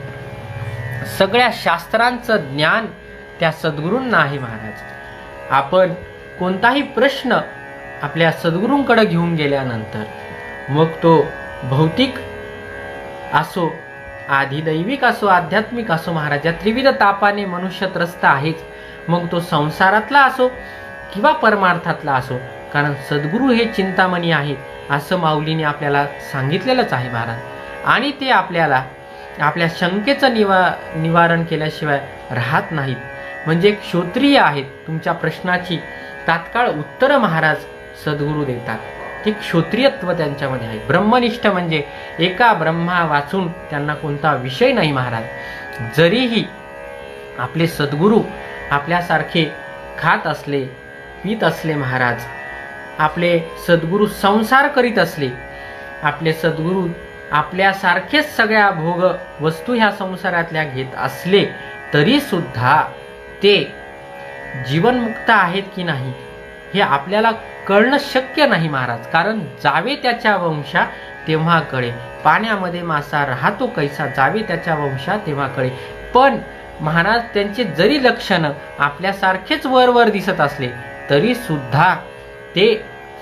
सगळ्या शास्त्रांचं ज्ञान त्या सद्गुरूंना आहे महाराज. आपण कोणताही प्रश्न आपल्या सद्गुरूंकडे घेऊन गेल्यानंतर मग तो भौतिक असो, आधिदैविक असो, आध्यात्मिक असो महाराज, या त्रिविध तापाने मनुष्य त्रस्त आहेच. मग तो संसारातला असो किंवा परमार्थातला असो. कारण सद्गुरू हे चिंतामणी आहेत असं माऊलीने आपल्याला सांगितलेलंच आहे महाराज. आणि ते आपल्याला आपल्या शंकेचं निवारण केल्याशिवाय राहत नाहीत. म्हणजे क्षोत्रिय आहेत. तुमच्या प्रश्नाची तात्काळ उत्तरं महाराज सद्गुरू देतात. ते क्षोत्रियत्व त्यांच्यामध्ये आहे. ब्रह्मनिष्ठ म्हणजे एका ब्रह्मा वाचून त्यांना कोणता विषय नाही महाराज. जरीही आपले सद्गुरू आपल्यासारखे खात असले, पीत असले महाराज, आपले सद्गुरू संसार करीत असले, आपले सद्गुरू आपल्यासारखेच सगळ्या भोग वस्तू ह्या संसारातल्या घेत असले, तरी सुद्धा ते जीवनमुक्त आहेत की नाही हे आपल्याला कळणं शक्य नाही महाराज. कारण जावे त्याच्या वंशा तेव्हा कळे, पाण्यामध्ये मासा राहतो कैसा, जावे त्याच्या वंशा तेव्हा कळे. पण महाराज त्यांचे जरी लक्षण आपल्यासारखेच वर दिसत असले तरी सुद्धा ते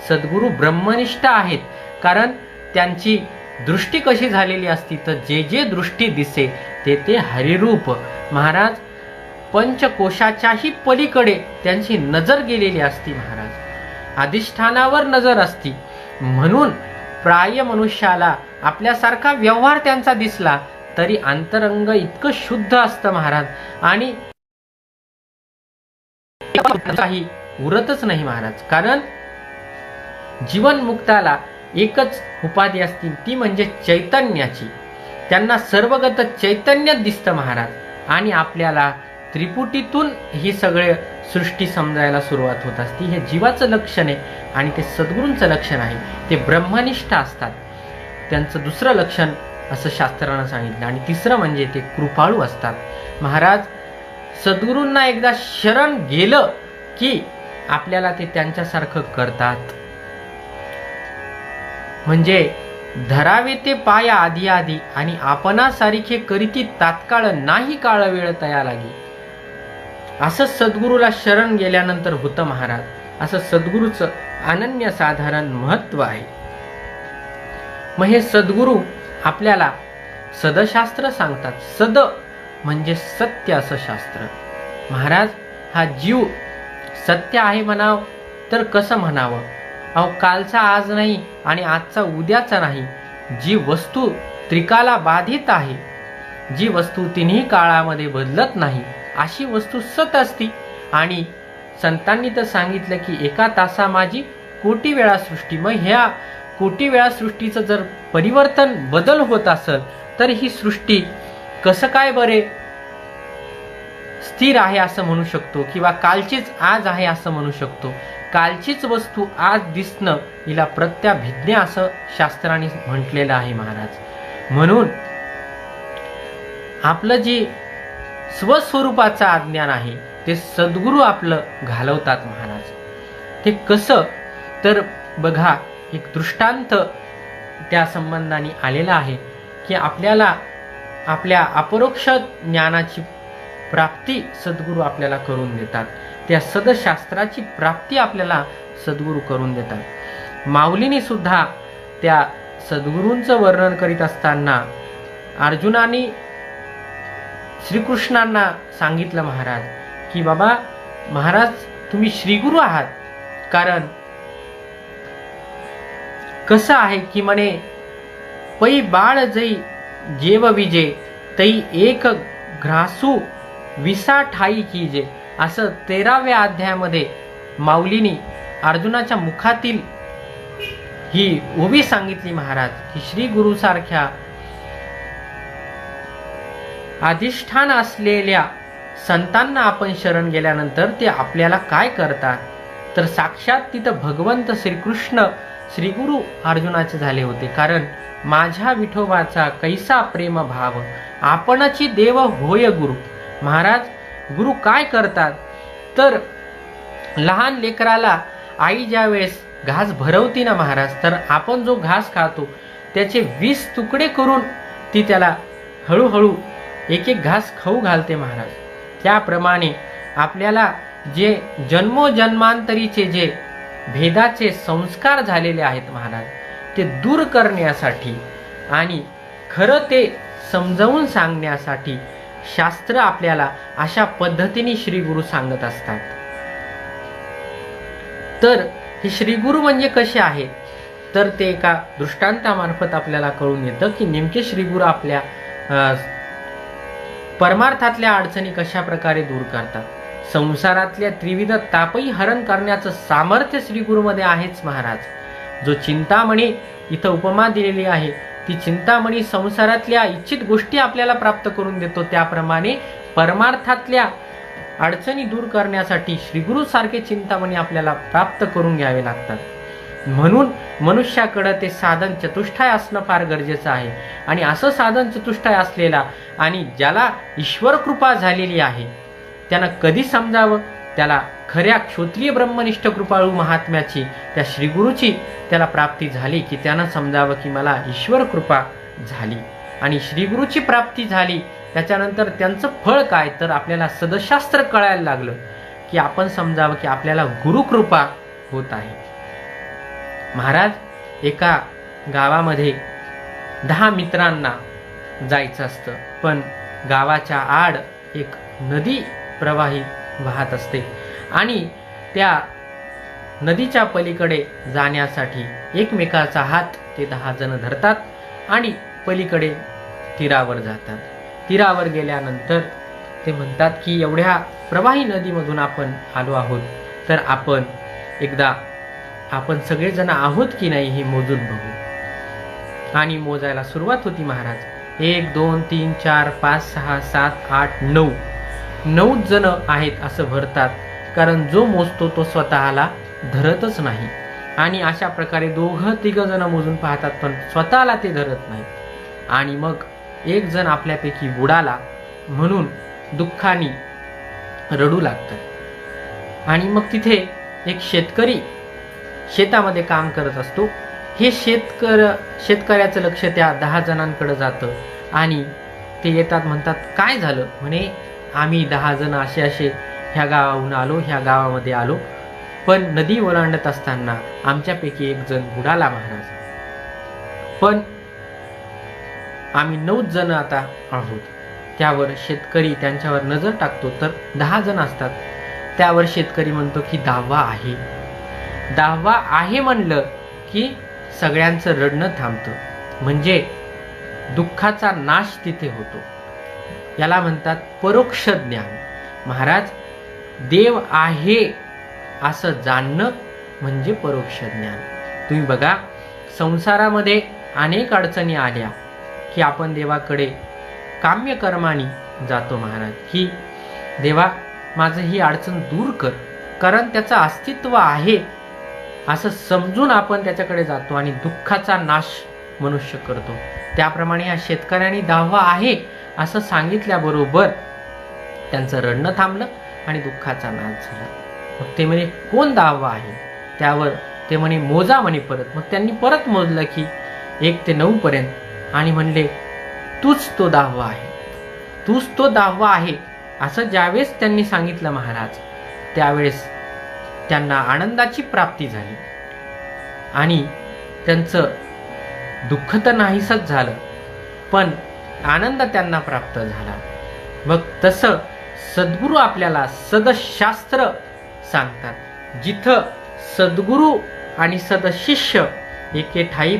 सद्गुरू ब्रह्मनिष्ठ आहेत. कारण त्यांची दृष्टी कशी झालेली असती तर जे जे दृष्टी दिसे ते ते हरिरूप महाराज. पंचकोशाच्याही पलीकडे त्यांची नजर गेलेली असती महाराज, अधिष्ठानावर नजर असती. म्हणून प्राय मनुष्याला आपल्यासारखा व्यवहार त्यांचा दिसला तरी अंतरंग इतकं शुद्ध असतं महाराज, आणि काही उरतच नाही महाराज. कारण जीवनमुक्ताला एकच उपाधी असतील, ती म्हणजे चैतन्याची. त्यांना सर्वगत चैतन्य दिसतं महाराज, आणि आपल्याला त्रिपुटीतून ही सगळे सृष्टी समजायला सुरुवात होत असते. हे जीवाचं लक्षण आहे आणि ते सद्गुरूंचं लक्षण आहे. ते ब्रह्मनिष्ठ असतात. त्यांचं दुसरं लक्षण असं शास्त्रानं सांगितलं. आणि तिसरं म्हणजे ते कृपाळू असतात महाराज. सद्गुरूंना एकदा शरण गेलं की आपल्याला ते त्यांच्यासारखं करतात. म्हणजे धरावे ते पाया आधी आधी, आणि आपणासारखे करीती तात्काळ नाही काळ वेळ तया लागी. असं सद्गुरूला शरण गेल्यानंतर होतं महाराज. असं सद्गुरूचं अनन्यसाधारण महत्व आहे. मग हे सद्गुरू आपल्याला सदशास्त्र सांगतात. सद म्हणजे सत्य असं शास्त्र महाराज. हा जीव सत्य आहे म्हणावं तर कसं म्हणावं? अहो, कालचा आज नाही आणि आजचा उद्याचा नाही. जी वस्तू त्रिकाला बाधित आहे, जी वस्तू तिन्ही काळामध्ये बदलत नाही, अशी वस्तू सत असती. आणि संतांनी तर सांगितलं की एका तासा माझी कोटी वेळा सृष्टी. मग ह्या कोटी वेळा सृष्टीचं जर परिवर्तन बदल होत असेल तर ही सृष्टी कसं काय बरे स्थिर आहे असं म्हणू शकतो, किंवा कालचीच आज आहे असं म्हणू शकतो. कालचीच वस्तू आज दिसणं हिला प्रत्याभिज्ञ असं शास्त्राने म्हटलेलं आहे महाराज. म्हणून आपलं जे स्वस्वरूपाचं अज्ञान आहे ते सद्गुरू आपलं घालवतात महाराज. ते कसं तर बघा, एक दृष्टांत त्या संबंधाने आलेला आहे की आपल्याला आपल्या अपरोक्ष ज्ञानाची प्राप्ती सद्गुरू आपल्याला करून देतात. त्या सदशास्त्राची प्राप्ती आपल्याला सद्गुरू करून देतात. माऊलीने सुद्धा त्या सद्गुरूंचं वर्णन करीत असताना अर्जुनाने श्रीकृष्णांना सांगितलं महाराज की बाबा महाराज तुम्ही श्रीगुरू आहात. कारण कसं आहे की म्हणे पै बाळ जै जेव विजे तै एक घ्रासू विसा ठाई कीजे. असं 13व्या अध्यायामध्ये माऊलीनी अर्जुनाच्या मुखातील ही ओवी सांगितली महाराज की श्री गुरु सारख्या अधिष्ठान असलेल्या संतांना आपण शरण गेल्यानंतर ते आपल्याला काय करतात तर साक्षात तिथं भगवंत श्रीकृष्ण श्रीगुरु अर्जुनाचे झाले होते. कारण माझ्या विठोबाचा कैसा प्रेम भाव आपणची देव होय गुरु. महाराज गुरु काय करतात तर लहान लेकराला आई ज्या वेळेस घास भरवती ना महाराज, तर आपण जो घास खातो त्याचे 20 तुकडे करून ती त्याला हळूहळू एक एक घास खाऊ घालते महाराज. त्याप्रमाणे आपल्याला जे जन्मोजन्मांतरीचे जे भेदाचे संस्कार झालेले आहेत महाराज ते दूर करण्यासाठी आणि खरं ते समजावून सांगण्यासाठी शास्त्र आपल्याला अशा पद्धतीने श्रीगुरु सांगत असतात. तर हे श्रीगुरु म्हणजे कसे आहेत तर ते एका दृष्टांतामार्फत आपल्याला कळून येतं की नेमके श्रीगुरु आपल्या परमार्थातल्या अडचणी कशा प्रकारे दूर करतात. संसारातल्या त्रिविध तापही हरण करण्याचं सामर्थ्य श्रीगुरूमध्ये आहेच महाराज. जो चिंतामणी इथं उपमा दिलेली आहे, ती चिंतामणी संसारातल्या इच्छित गोष्टी आपल्याला प्राप्त करून देतो, त्याप्रमाणे परमार्थातल्या अडचणी दूर करण्यासाठी श्रीगुरु सारखे चिंतामणी आपल्याला प्राप्त करून घ्यावे लागतात. म्हणून मनुष्याकडे ते साधन चतुष्टय असणं फार गरजेचं आहे. आणि असं साधन चतुष्टय असलेला आणि ज्याला ईश्वर कृपा झालेली आहे त्यानं कधी समजावं, त्याला खऱ्या क्षोत्रिय ब्रह्मनिष्ठ कृपाळू महात्म्याची, त्या श्रीगुरूची त्याला प्राप्ती झाली की त्यानं समजावं की मला ईश्वर कृपा झाली. आणि श्रीगुरूची प्राप्ती झाली त्याच्यानंतर त्यांचं फळ काय, तर आपल्याला सदशास्त्र कळायला लागलं की आपण समजावं की आपल्याला गुरुकृपा होत आहे. महाराज एका गावामध्ये 10 मित्रांना जायचं असतं, पण गावाच्या आड एक नदी प्रवाहित वाहत असते आणि त्या नदीच्या पलीकडे जाण्यासाठी एकमेकाचा हात ते 10 जण धरतात आणि पलीकडे तीरावर जातात. तीरावर गेल्यानंतर ते म्हणतात की एवढ्या प्रवाही नदीमधून आपण आलो आहोत, तर आपण एकदा आपण सगळेजण आहोत की नाही हे मोजून बघू. आणि मोजायला सुरुवात होती महाराज. 1 2 3 4 5 6 7 8 9 9 जण आहेत असं भरतात, कारण जो मोजतो तो स्वतःला धरतच नाही. आणि अशा प्रकारे 2-3 जण मोजून पाहतात पण स्वतःला ते धरत नाही. आणि मग एक जण आपल्यापैकी बुडाला म्हणून दुःखाने रडू लागतात. आणि मग तिथे एक शेतकरी शेतामध्ये काम करत असतो. हे शेतकऱ्याचं लक्ष त्या 10 जणांकडे जातं आणि ते येतात, म्हणतात काय झालं. म्हणे आम्ही 10 जण असे ह्या गावाहून आलो, ह्या गावामध्ये आलो, पण नदी ओलांडत असताना आमच्यापैकी एक जण बुडाला महाराज. पण आम्ही 9 जण आता आहोत. त्यावर शेतकरी त्यांच्यावर नजर टाकतो तर 10 जण असतात. त्यावर शेतकरी म्हणतो की 10वा आहे. 10वा आहे म्हणलं की सगळ्यांचं रडणं थांबतं, म्हणजे दुःखाचा नाश तिथे होतो. याला म्हणतात परोक्ष ज्ञान. महाराज देव आहे असं जाणणं म्हणजे परोक्ष ज्ञान. तुम्ही बघा संसारामध्ये अनेक अडचणी आल्या की आपण देवाकडे काम्य कर्मानी जातो महाराज, की देवा माझं ही अडचण दूर कर, कारण त्याचं अस्तित्व आहे असं समजून आपण त्याच्याकडे जातो आणि दुःखाचा नाश मनुष्य करतो. त्याप्रमाणे या शेतकऱ्यांनी 10वा आहे असं सांगितल्याबरोबर त्यांचं रडणं थांबलं आणि दुःखाचा नाश झाला. मग ते म्हणे कोण 10वा आहे. त्यावर ते म्हणे मोजा म्हणे परत. मग त्यांनी परत मोजलं की 1 ते 9 पर्यंत आणि म्हणले तूच तो 10वा आहे, तूच तो 10वा आहे असं ज्यावेळेस त्यांनी सांगितलं महाराज, त्यावेळेस त्यांना आनंदाची प्राप्ती झाली आणि त्यांचं दुःख तर नाहीसच झालं, पण आनंद त्यांना प्राप्त झाला. मग तसं सद्गुरू आपल्याला सदशास्त्र सांगतात. जिथं सद्गुरू आणि सदशिष्य एके ठाई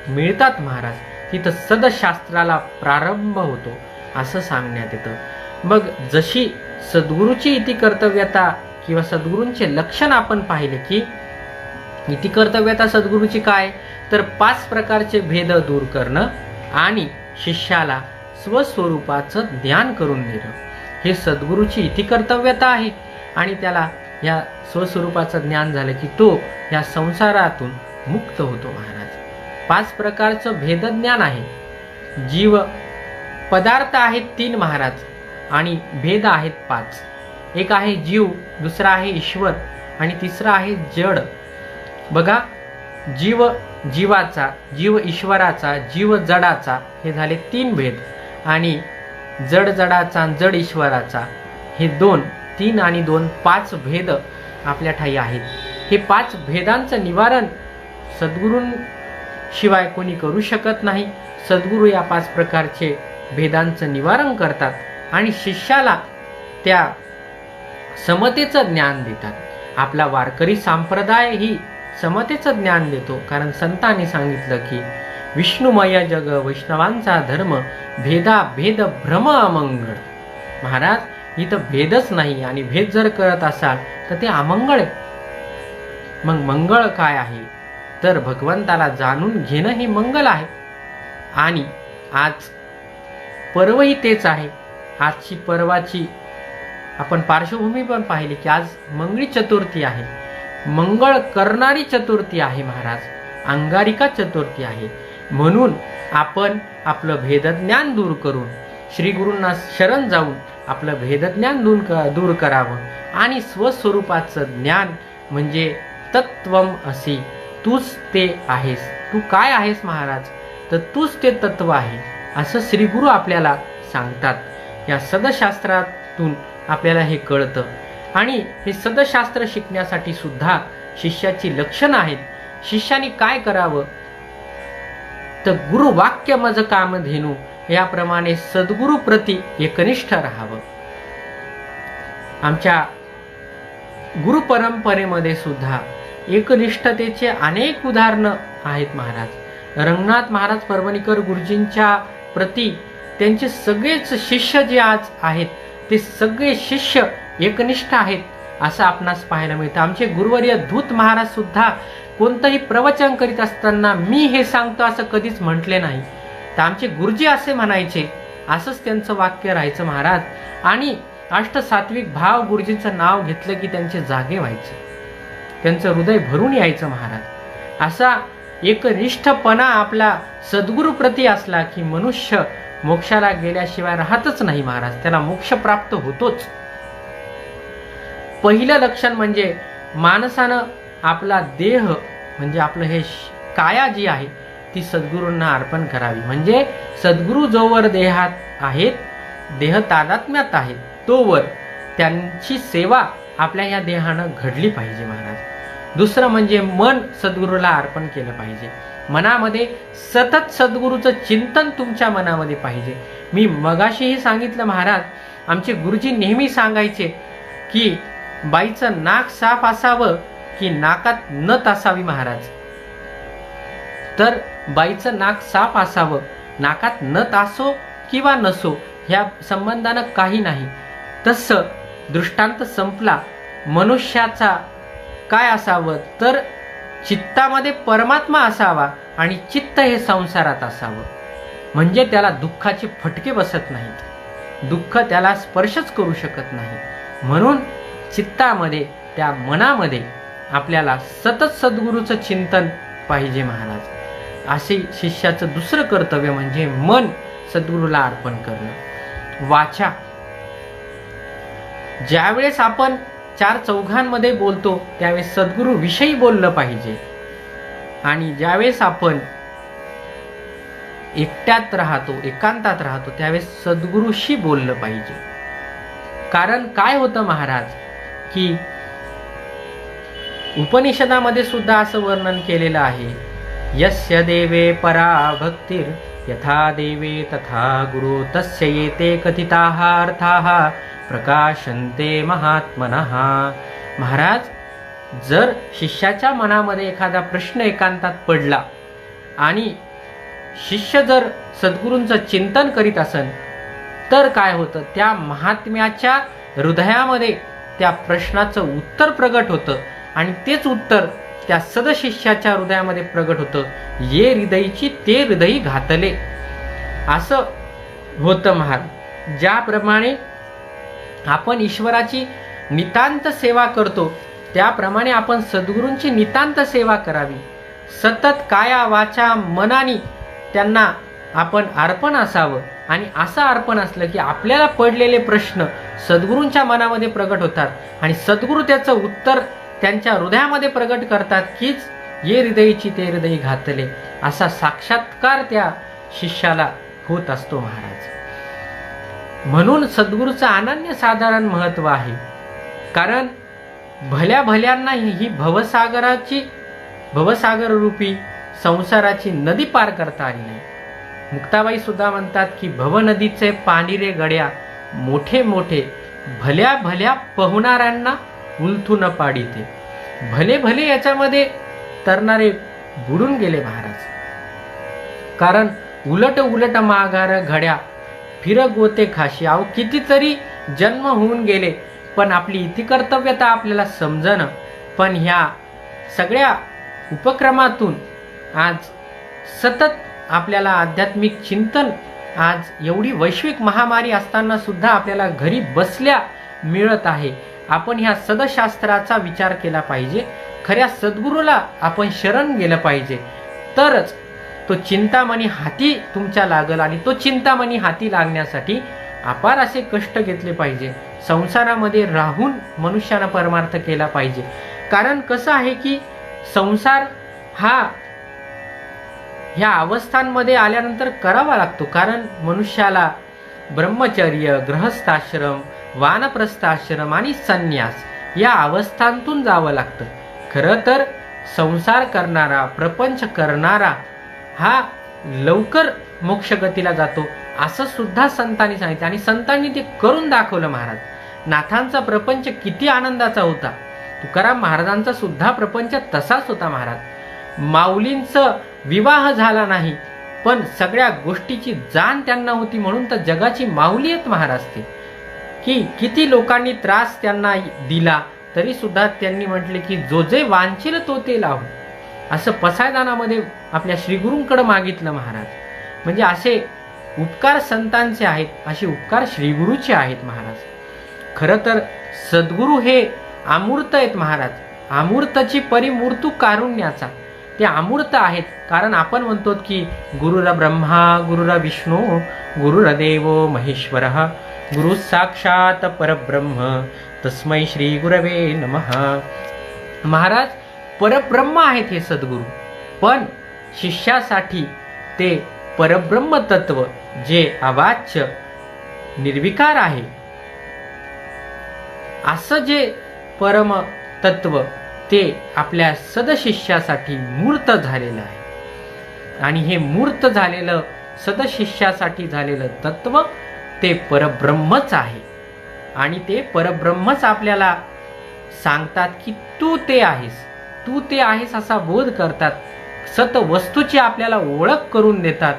मिळतात महाराज, तिथं सदशास्त्राला प्रारंभ होतो असं सांगण्यात येतं. मग जशी सद्गुरूची इति कर्तव्यता किंवा सद्गुरूंचे लक्षण आपण पाहिले की इति कर्तव्यता सद्गुरूची काय, तर 5 प्रकारचे भेद दूर करणं आणि शिष्याला स्वस्वरूपाचं ज्ञान करून देणं, हे सद्गुरूची इति कर्तव्यता आहे. आणि त्याला या स्वस्वरूपाचं ज्ञान झालं की तो या संसारातून मुक्त होतो महाराज. 5 प्रकारचं भेदज्ञान आहे. जीव पदार्थ आहेत 3 महाराज आणि भेद आहेत 5. एक आहे जीव, दुसरा आहे ईश्वर आणि तिसरा आहे जड. बघा जीव जीवाचा, जीव ईश्वराचा, जीव जडाचा, हे झाले 3 भेद. आणि जड जडाचा, जड ईश्वराचा, हे 2, 3 आणि 2 5 भेद आपल्या ठाई आहेत. हे 5 भेदांचं निवारण सद्गुरूंशिवाय कोणी करू शकत नाही. सद्गुरू या 5 प्रकारचे भेदांचं निवारण करतात आणि शिष्याला त्या समतेचं ज्ञान देतात. आपला वारकरी संप्रदाय ही समतेचं ज्ञान देतो, कारण संतांनी सांगितलं की विष्णुमय जग वैष्णवांचा धर्म, भेदा भेद भ्रम अमंगळ. महाराज इथं भेदच नाही आणि भेद जर करत असाल तर ते अमंगळ आहे. मग मंगळ काय आहे, तर भगवंताला जाणून घेणं हे मंगल आहे. आणि आज पर्वही तेच आहे. आजची पर्वाची आपण पार्श्वभूमी पण पाहिली की आज मंगळी चतुर्थी आहे, मंगळ करणारी चतुर्थी आहे महाराज, अंगारिका चतुर्थी आहे. म्हणून आपण आपलं भेदज्ञान दूर करून श्री गुरूंना शरण जाऊन आपलं भेदज्ञान दूर करावं आणि स्वस्वरूपाचं ज्ञान म्हणजे तत्वम असी, तूच ते आहेस. तू काय आहेस महाराज, तर तूच ते तत्व आहे असं श्री गुरु आपल्याला सांगतात. या सदशास्त्रातून आपल्याला हे कळतं. आणि हे सदशास्त्र शिकण्यासाठी सुद्धा शिष्याची लक्षणं आहेत. शिष्याने काय करावं, तर गुरु वाक्य मज कामधेनू याप्रमाणे सद्गुरु प्रति एकनिष्ठ राहावं. आमच्या गुरु परंपरेमध्ये सुद्धा एकनिष्ठतेचे अनेक उदाहरणं आहेत महाराज. रंगनाथ महाराज परभणीकर गुरुजींच्या प्रति त्यांचे सगळेच शिष्य जे आज आहेत ते सगळे शिष्य एकनिष्ठ आहेत असं आपणास पाहायला मिळतं. आमचे गुरुवर्य धूत महाराज सुद्धा कोणतंही प्रवचन करीत असताना मी हे सांगतो असं कधीच म्हटले नाही. तर आमचे गुरुजी असे म्हणायचे, असंच त्यांचं वाक्य राहायचं महाराज. आणि अष्टसात्विक भाव गुरुजींचं नाव घेतलं की त्यांचे जागे व्हायचे, त्यांचं हृदय भरून यायचं महाराज. असा एकनिष्ठपणा आपला सद्गुरु प्रती असला की मनुष्य मोक्षाला गेल्याशिवाय राहतच नाही महाराज, त्याला मोक्ष प्राप्त होतोच. पहिलं लक्षण म्हणजे माणसानं आपला देह म्हणजे आपलं हे काया जी आहे ती सद्गुरूंना अर्पण करावी. म्हणजे सद्गुरू जोवर देहात आहेत, देह तादात्म्यात आहेत, तोवर त्यांची सेवा आपल्या या देहानं घडली पाहिजे महाराज. दुसरं म्हणजे मन सद्गुरूला अर्पण केलं पाहिजे. मनामध्ये सतत सद्गुरूचं चिंतन तुमच्या मनामध्ये पाहिजे. मी मगाशीही सांगितलं महाराज, आमचे गुरुजी नेहमी सांगायचे की बाईचं नाक साफ असावं की नाकात नथ असावी महाराज. तर बाईचं नाक साफ असावं, नाकात नथ असो किंवा नसो ह्या संबंधानं काही नाही. तसं दृष्टांत संपला. मनुष्याचा काय असावं, तर चित्तामध्ये परमात्मा असावा आणि चित्त हे संसारात असावं. म्हणजे त्याला दुःखाचे फटके बसत नाहीत, दुःख त्याला स्पर्शच करू शकत नाही. म्हणून चित्तामध्ये त्या मनामध्ये आपल्याला सतत सद्गुरूचं चिंतन पाहिजे महाराज. असे शिष्याचं दुसरं कर्तव्य म्हणजे मन सद्गुरूला अर्पण करणं. वाचा, ज्यावेळेस आपण चार चौघांमध्ये बोलतो त्यावेळेस सद्गुरू विषयी बोललं पाहिजे. आणि ज्यावेळेस आपण एकट्यात राहतो, एकांतात राहतो, त्यावेळेस सद्गुरूशी बोललं पाहिजे. कारण काय होतं महाराज की उपनिषदामध्ये सुद्धा असं वर्णन केलेलं आहे, यस्य देवे परा भक्तिर यथा देवे तथा गुरु तस्य येते कथिताः अर्थाः प्रकाशन्ते महात्मनः. महाराज, जर शिष्याच्या मनामध्ये एखादा प्रश्न एकांतात पडला आणि शिष्य जर सद्गुरूंचं चिंतन करीत असेल तर काय होतं, त्या महात्म्याच्या हृदयामध्ये त्या प्रश्नाचं उत्तर प्रगट होतं आणि तेच उत्तर त्या सदशिष्याच्या हृदयामध्ये प्रगट होतं. ये हृदयीची ते हृदयी घातले असं होतं महाराज. ज्याप्रमाणे आपण ईश्वराची नितांत सेवा करतो त्याप्रमाणे आपण सद्गुरूंची नितांत सेवा करावी. सतत काया वाचा मनाने त्यांना आपण अर्पण असावं. आणि असं अर्पण असलं की आपल्याला पडलेले प्रश्न सद्गुरूंच्या मनामध्ये प्रगट होतात आणि सद्गुरू त्याचं उत्तर त्यांच्या हृदयामध्ये प्रगट करतात कीच ये हृदयीची ते हृदयी घातले असा साक्षात्कार त्या शिष्याला होत असतो महाराज. म्हणून सद्गुरूचं अनन्यसाधारण महत्व आहे. कारण भल्या भल्यांना ही भवसागर रूपी संसाराची नदी पार करता आली नाही. मुक्ताबाई सुद्धा म्हणतात की भवनदीचे पांढरे गड्या मोठे मोठे भल्या भल्या पहुणाऱ्यांना उलथून पाडिते. भले भले याच्यामध्ये तरणारे बुडून गेले महाराज. कारण उलट उलट माघार घड्या फिर गोते खाशी. अहो कितीतरी जन्म होऊन गेले पण आपली इतिकर्तव्यता आपल्याला समजणं. पण ह्या सगळ्या उपक्रमातून आज सतत आपल्याला आध्यात्मिक चिंतन, आज एवढी वैश्विक महामारी असताना सुद्धा आपल्याला घरी बसल्या मिळत आहे. आपण ह्या सदशास्त्राचा विचार केला पाहिजे. खऱ्या सद्गुरूला आपण शरण गेलं पाहिजे, तरच तो चिंतामणी हाती तुमच्या लागल. आणि तो चिंतामणी हाती लागण्यासाठी अपार असे कष्ट घेतले पाहिजे. संसारामध्ये राहून मनुष्यानं परमार्थ केला पाहिजे. कारण कसं आहे की संसार हा ह्या अवस्थांमध्ये आल्यानंतर करावा लागतो. कारण मनुष्याला ब्रह्मचर्य, गृहस्थाश्रम, वानप्रस्थाश्रम आणि संन्यास या अवस्थांतून जावं लागतं. खरं तर संसार करणारा, प्रपंच करणारा हा लवकर मोक्षगतीला जातो असं सुद्धा संतांनी सांगितलं. आणि संतांनी ते करून दाखवलं. महाराज नाथांचा प्रपंच किती आनंदाचा होता. तुकाराम महाराजांचा सुद्धा प्रपंच तसाच होता. महाराज माऊलींचं विवाह झाला नाही, पण सगळ्या गोष्टीची जाण त्यांना होती. म्हणून तर जगाची माऊली आहेत महाराज ते. की किती लोकांनी त्रास त्यांना दिला तरी सुद्धा त्यांनी म्हटले की जो जे वांछेल तो ते लावू, असं पसायदानामध्ये आपल्या श्रीगुरूंकडे मागितलं महाराज. म्हणजे असे उपकार संतांचे आहेत, असे उपकार श्रीगुरूचे आहेत महाराज. खरं तर सद्गुरू हे अमूर्त आहेत महाराज. अमूर्तची परिमूर्तू कारुण्याचा ते अमूर्त आहेत. कारण आपण म्हणतो की गुरुर ब्रह्मा गुरुर विष्णू गुरुरदेव महेश्वरः गुरु साक्षात परब्रह्म तस्मै श्री गुरवे नमः. महाराज परब्रह्म आहेत हे सद्गुरू, पण शिष्यासाठी ते परब्रह्म तत्व जे अवाच्य निर्विकार आहे असं जे परम तत्व ते आपल्या सदशिष्यासाठी मूर्त झालेलं आहे. आणि हे मूर्त झालेलं सदशिष्यासाठी झालेलं तत्व ते परब्रह्मच आहे. आणि ते परब्रह्मच आपल्याला सांगतात की तू ते आहेस, तू ते आहेस असा बोध करतात. सत वस्तूची आपल्याला ओळख करून देतात.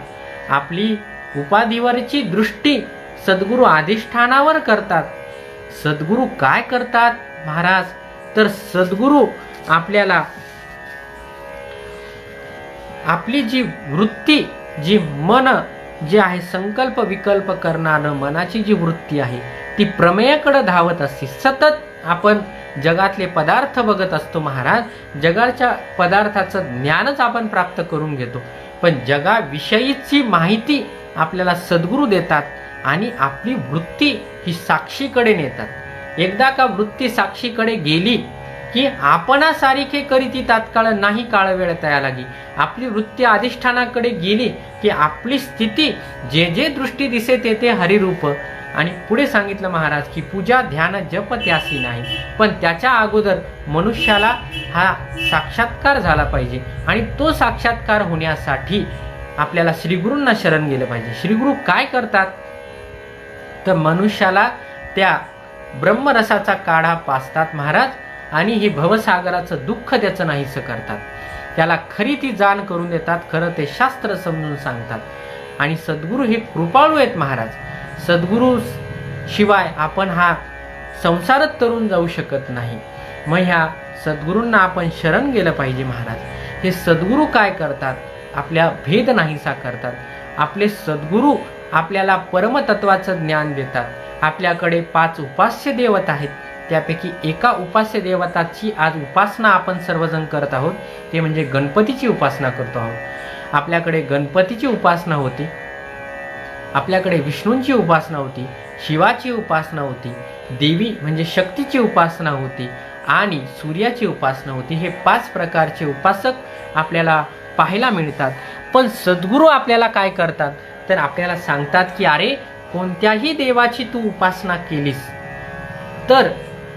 आपली उपाधीवरची दृष्टी सद्गुरू अधिष्ठानावर करतात. सद्गुरू काय करतात महाराज, तर सद्गुरू आपल्याला आपली जी वृत्ती, जी मन जे आहे संकल्प विकल्प करणारं मनाची जी वृत्ती आहे ती प्रमेयाकडे धावत असते. सतत आपण जगातले पदार्थ बघत असतो महाराज. जगाच्या पदार्थाचं ज्ञानच आपण प्राप्त करून घेतो, पण जगाविषयीची माहिती आपल्याला सद्गुरू देतात आणि आपली वृत्ती ही साक्षीकडे नेतात. एकदा का वृत्ती साक्षीकडे गेली की आपणासारिखे करी ती तात्काळ नाही काळ वेळ तया लागी. आपली वृत्ती अधिष्ठानाकडे गेली की आपली स्थिती जे जे दृष्टी दिसे ते ते हरिरूप. आणि पुढे सांगितलं महाराज की पूजा ध्यान जप त्यासी नाही, पण त्याच्या अगोदर मनुष्याला हा साक्षात्कार झाला पाहिजे. आणि तो साक्षात्कार होण्यासाठी आपल्याला श्रीगुरूंना शरण गेलं पाहिजे. श्रीगुरू काय करतात तर मनुष्याला त्या ब्रह्मरसाचा काढा पाजतात महाराज. आणि हे भवसागराचं दुःख त्याचं नाहीसं करतात. त्याला खरी ती जाण करून देतात. खरं ते शास्त्र समजून सांगतात. आणि सद्गुरू हे कृपाळू आहेत महाराज. सद्गुरू शिवाय आपण हा संसारात तरून जाऊ शकत नाही. मग ह्या सद्गुरूंना आपण शरण गेलं पाहिजे महाराज. हे सद्गुरू काय करतात, आपल्या भेद नाहीसा करतात. आपले सद्गुरू आपल्याला परमतत्वाचं ज्ञान देतात. आपल्याकडे 5 उपास्य देवता आहेत, त्यापैकी एका उपास्य देवताची आज उपासना आपण सर्वजण करत आहोत, ते म्हणजे गणपतीची उपासना करतो आहोत. आपल्याकडे गणपतीची उपासना होती, आपल्याकडे विष्णूंची उपासना होती, शिवाची उपासना होती, देवी म्हणजे शक्तीची उपासना होती आणि सूर्याची उपासना होती. हे 5 प्रकारचे उपासक आपल्याला पाहायला मिळतात. पण सद्गुरू आपल्याला काय करतात तर आपल्याला सांगतात की अरे कोणत्याही देवाची तू उपासना केलीस तर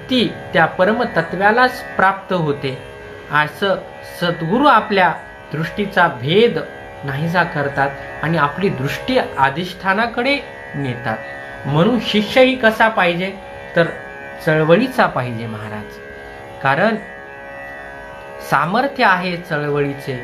ती त्या परमतत्वालाच प्राप्त होते. असं सद्गुरू आपल्या दृष्टीचा भेद नाहीसा करतात आणि आपली दृष्टी अधिष्ठानाकडे नेतात. म्हणून शिष्यही कसा पाहिजे तर चळवळीचा पाहिजे महाराज. कारण सामर्थ्य आहे चळवळीचे,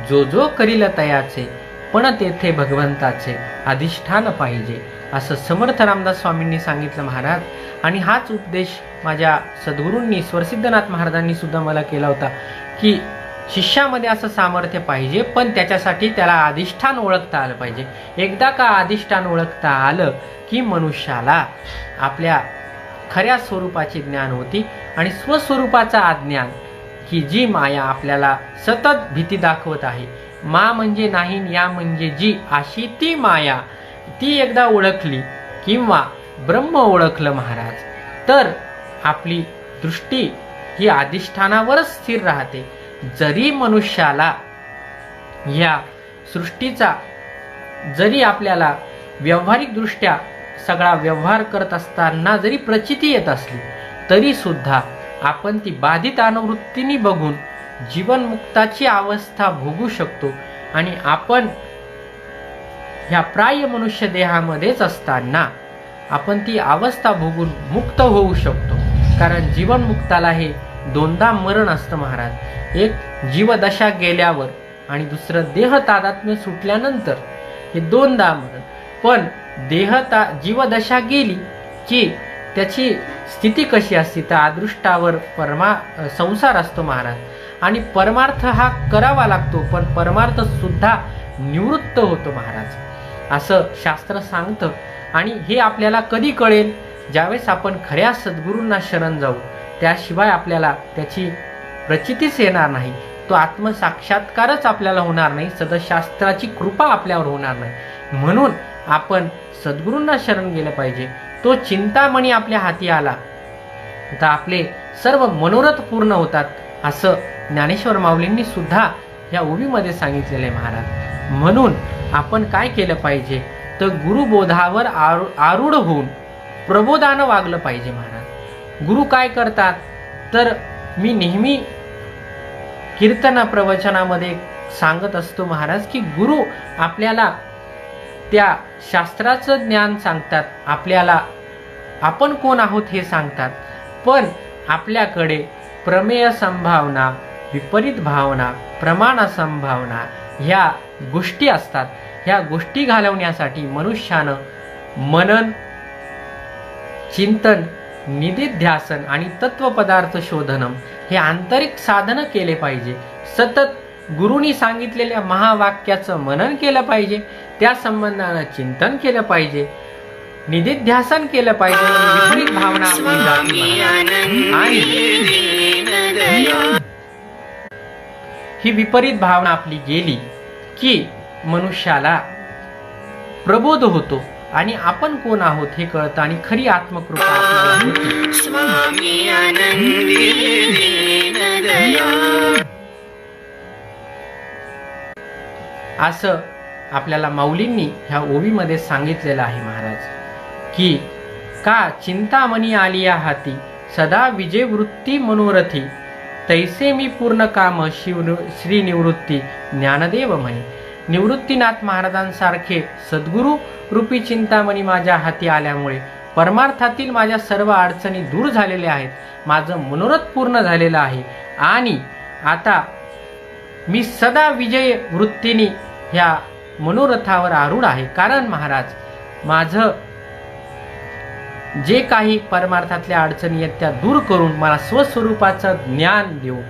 जो जो करील तयाचे, पण तेथे भगवंताचे अधिष्ठान पाहिजे, असं समर्थ रामदास स्वामींनी सांगितलं महाराज. आणि हाच उपदेश माझ्या सद्गुरूंनी स्वरसिद्धनाथ महाराजांनी सुद्धा मला केला होता की शिष्यामध्ये असं सामर्थ्य पाहिजे, पण त्याच्यासाठी त्याला अधिष्ठान ओळखता आलं पाहिजे. एकदा का अधिष्ठान ओळखता आलं की मनुष्याला आपल्या खऱ्या स्वरूपाचे ज्ञान होती आणि स्वस्वरूपाचा अज्ञान, की जी माया आपल्याला सतत भीती दाखवत आहे, मा म्हणजे नाही, या म्हणजे जी, अशी ती माया, ती एकदा ओळखली किंवा ब्रह्म ओळखलं महाराज, तर आपली दृष्टी ही अधिष्ठानावरच स्थिर राहते. जरी मनुष्याला या सृष्टीचा जरी आपल्याला व्यावहारिक दृष्ट्या सगळा व्यवहार करत असताना जरी प्रचिती येत असली, तरी सुद्धा आपण ती बाधित अनुवृत्तीने बघून जीवनमुक्ताची अवस्था भोगू शकतो. आणि आपण ह्या प्राय मनुष्य देहामध्येच असताना आपण ती अवस्था भोगून मुक्त होऊ शकतो. कारण जीवनमुक्ताला हे दोनदा मरण असतं महाराज. एक जीवदशा गेल्यावर आणि दुसरं देह तादात्म्य सुटल्यानंतर, हे दोनदा मरण. पण जीवदशा गेली की त्याची स्थिती कशी असते, तर अदृष्टावर संसार असतो महाराज. आणि परमार्थ हा करावा लागतो, पण परमार्थ सुद्धा निवृत्त होतो महाराज, असं शास्त्र सांगतं. आणि हे आपल्याला कधी कळेल, ज्यावेळेस आपण खऱ्या सद्गुरूंना शरण जाऊ, त्याशिवाय आपल्याला त्याची प्रचितीच येणार नाही, तो आत्मसाक्षात्कारच आपल्याला होणार नाही, सदशास्त्राची कृपा आपल्यावर होणार नाही. म्हणून आपण सद्गुरूंना शरण गेलं पाहिजे. तो चिंतामणी आपल्या हाती आला तर आपले सर्व मनोरथ पूर्ण होतात, असं ज्ञानेश्वर माऊलींनी सुद्धा या ओवीमध्ये सांगितलेलं आहे महाराज. म्हणून आपण काय केलं पाहिजे, तर गुरुबोधावर आरूढ होऊन प्रबोधानं वागलं पाहिजे महाराज. गुरु काय करतात, तर मी नेहमी कीर्तन प्रवचनामध्ये सांगत असतो महाराज, की गुरु आपल्याला त्या शास्त्राचं ज्ञान सांगतात, आपल्याला आपण कोण आहोत हे सांगतात, पण आपल्याकडे प्रमेय संभावना, विपरीत भावना, प्रमाण संभावना ह्या गोष्टी असतात. ह्या गोष्टी घालवण्यासाठी मनुष्यानं मनन, चिंतन, निदिध्यासन आणि तत्वपदार्थ शोधनम हे आंतरिक साधन केले पाहिजे. सतत गुरुनी सांगितलेल्या महावाक्याचं मनन केलं पाहिजे, त्या संबंधानं चिंतन केलं पाहिजे, निदिध्यासन केलं पाहिजे, विपरीत भावना आणि ही विपरीत भावना आपली गेली की मनुष्याला प्रबोध होतो आणि आपण कोण आहोत हे कळतं आणि खरी आत्मकृपा आपल्याला होते. असं आपल्याला माऊलींनी ह्या ओवीमध्ये सांगितलेलं आहे महाराज, की का चिंतामणी आलिया हाती, सदा विजय वृत्ती मनोरथी, तैसे मी पूर्ण काम श्री निवृत्ती ज्ञानदेव म्हणे. निवृत्तीनाथ महाराजांसारखे सद्गुरू रूपी चिंतामणी माझ्या हाती आल्यामुळे परमार्थातील माझ्या सर्व अडचणी दूर झालेल्या आहेत, माझं मनोरथ पूर्ण झालेलं आहे आणि आता मी सदा विजय वृत्तीने ह्या मनोरथावर आरूढ आहे. कारण महाराज, माझं जे काही परमार्थातल्या अडचणी आहेत त्या दूर करून मला स्वस्वरूपाचं ज्ञान देऊन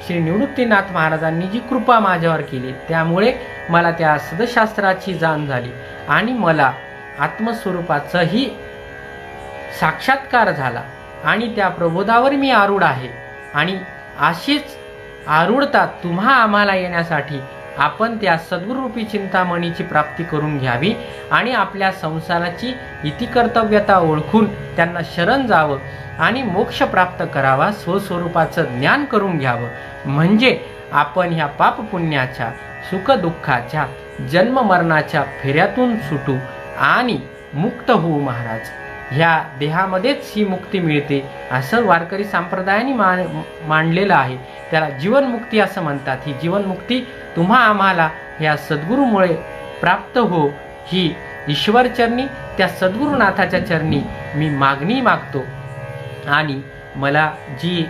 श्री निवृत्तीनाथ महाराजांनी जी कृपा माझ्यावर केली, त्यामुळे मला त्या सदशास्त्राची जाण झाली आणि मला आत्मस्वरूपाचाही साक्षात्कार झाला आणि त्या प्रबोधावर मी आरूढ आहे. आणि अशीच आरूढता तुम्हा आम्हाला येण्यासाठी आपण त्या सद्गुरूरूपी चिंतामणीची प्राप्ती करून घ्यावी आणि आपल्या संसाराची इतिकर्तव्यता ओळखून त्यांना शरण जावं आणि मोक्ष प्राप्त करावा, स्वस्वरूपाचं ज्ञान करून घ्यावं. म्हणजे आपण ह्या पापपुण्याच्या, सुखदुःखाच्या, जन्म मरणाच्या फेऱ्यातून सुटू आणि मुक्त होऊ महाराज. ह्या देहामध्येच ही मुक्ती मिळते असं वारकरी संप्रदायाने मांडलेलं आहे. त्याला जीवनमुक्ती असं म्हणतात. ही जीवनमुक्ती तुम्हा आम्हाला या सद्गुरूमुळे प्राप्त हो, ही ईश्वरचरणी, त्या सद्गुरुनाथाच्या चरणी मी मागणी मागतो. आणि मला जी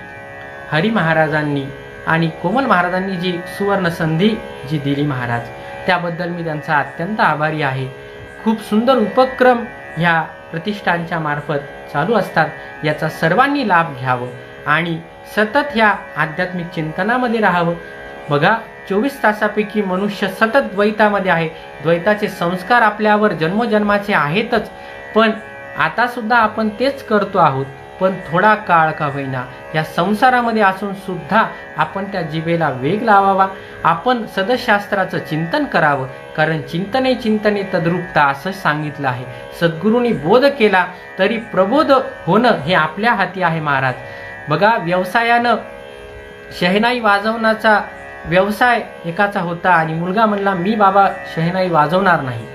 हरी महाराजांनी आणि कोमल महाराजांनी जी सुवर्ण संधी जी दिली महाराज, त्याबद्दल मी त्यांचा अत्यंत आभारी आहे. खूप सुंदर उपक्रम ह्या प्रतिष्ठानच्या मार्फत चालू असतात, याचा सर्वांनी लाभ घ्यावं आणि सतत ह्या आध्यात्मिक चिंतनामध्ये राहावं. बघा, 24 तासापैकी मनुष्य सतत द्वैतामध्ये आहे. द्वैताचे संस्कार आपल्यावर जन्मोजन्माचे आहेतच, पण आता सुद्धा आपण तेच करतो आहोत. पण थोडा काळ का होईना या संसारामध्ये असून सुद्धा आपण त्या जिभेला वेग लावावा. आपण सदशास्त्राचं चिंतन करावं, कारण चिंतने चिंतने तद्रूपता असं सांगितलं आहे. सद्गुरूंनी बोध केला तरी प्रबोध होणं हे आपल्या हाती आहे महाराज. बघा, व्यवसायानं शहनाई वाजवण्याचा व्यवसाय एकाचा होता आणि मुलगा म्हणला मी बाबा शहनाई वाजवणार नाही.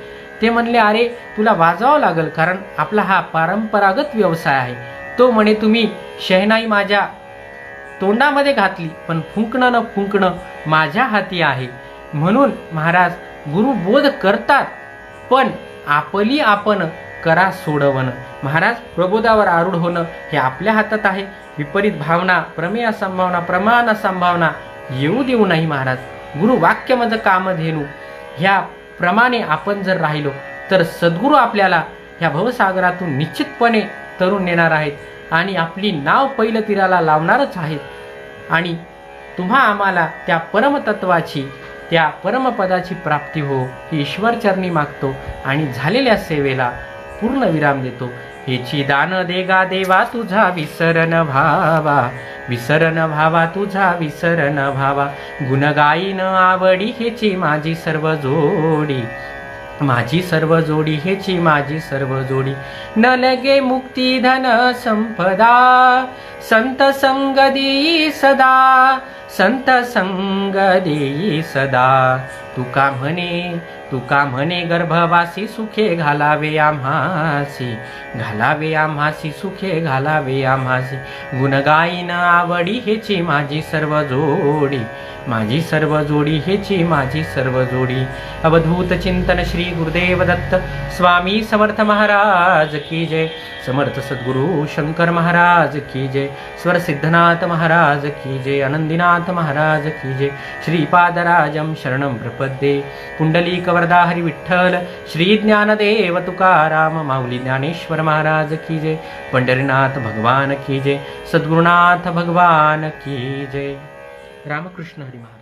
ते म्हणले अरे तुला वाजवावं लागेल, कारण आपला हा परंपरागत व्यवसाय आहे. तो म्हणे तुम्ही शहनाई माझ्या तोंडामध्ये घातली, पण फुंकणं न फुंकणं माझ्या हाती आहे. म्हणून महाराज गुरु बोध करतात, पण आपली आपण करा सोडवणं. महाराज प्रबोधावर आरूढ होणं हे आपल्या हातात आहे. विपरीत भावना, प्रमेय संभावना, प्रमाण संभावना येऊ देऊ नाही महाराज. गुरु वाक्य माझं कामधेनू ह्या प्रमाणे आपण जर राहिलो तर सद्गुरू आपल्याला ह्या भवसागरातून निश्चितपणे तरुण नेणार आहेत आणि आपली नाव पहिलं तीराला लावणारच आहेत. आणि तुम्हा आम्हाला त्या परमतत्वाची, त्या परमपदाची प्राप्ती हो ही ईश्वरचरणी मागतो आणि झालेल्या सेवेला पूर्ण विराम देतो. हेची दान देगा देवा तुझा विसरन भावा, विसरन भावा तुझा विसरन भावा. गुणगायीन आवडी हेची माझी सर्व जोडी, माझी सर्व जोडी हेची माझी सर्व जोडी. न लगे मुक्ती धन संपदा, संत संग देई सदा, संत संग देई सदा. तुका म्हणे गर्भवासी सुखे घालावे आम्हासी, घालावे आम्हासी सुखे घालावे आम्हासी. गुणगायीन आवडी हेची माझी सर्व जोडी, माझी सर्व जोडी हेची माझी सर्व जोडी. अवधूत चिंतन श्री गुरुदेव दत्त स्वामी समर्थ महाराज की जय. समर्थ सद्गुरु शंकर महाराज की जय. स्वर सिद्धनाथ महाराज की जय. आनंदीनाथ महाराज की जय. श्रीपादराजं शरणं प्रपद्ये. पुंडलीक वरदा हरी विठ्ठल श्री ज्ञानदेव तुकाराम माऊली ज्ञानेश्वर महाराज की जय. पंढरीनाथ भगवान की जय. सद्गुरुनाथ भगवान की जय. रामकृष्ण हरी महाराज.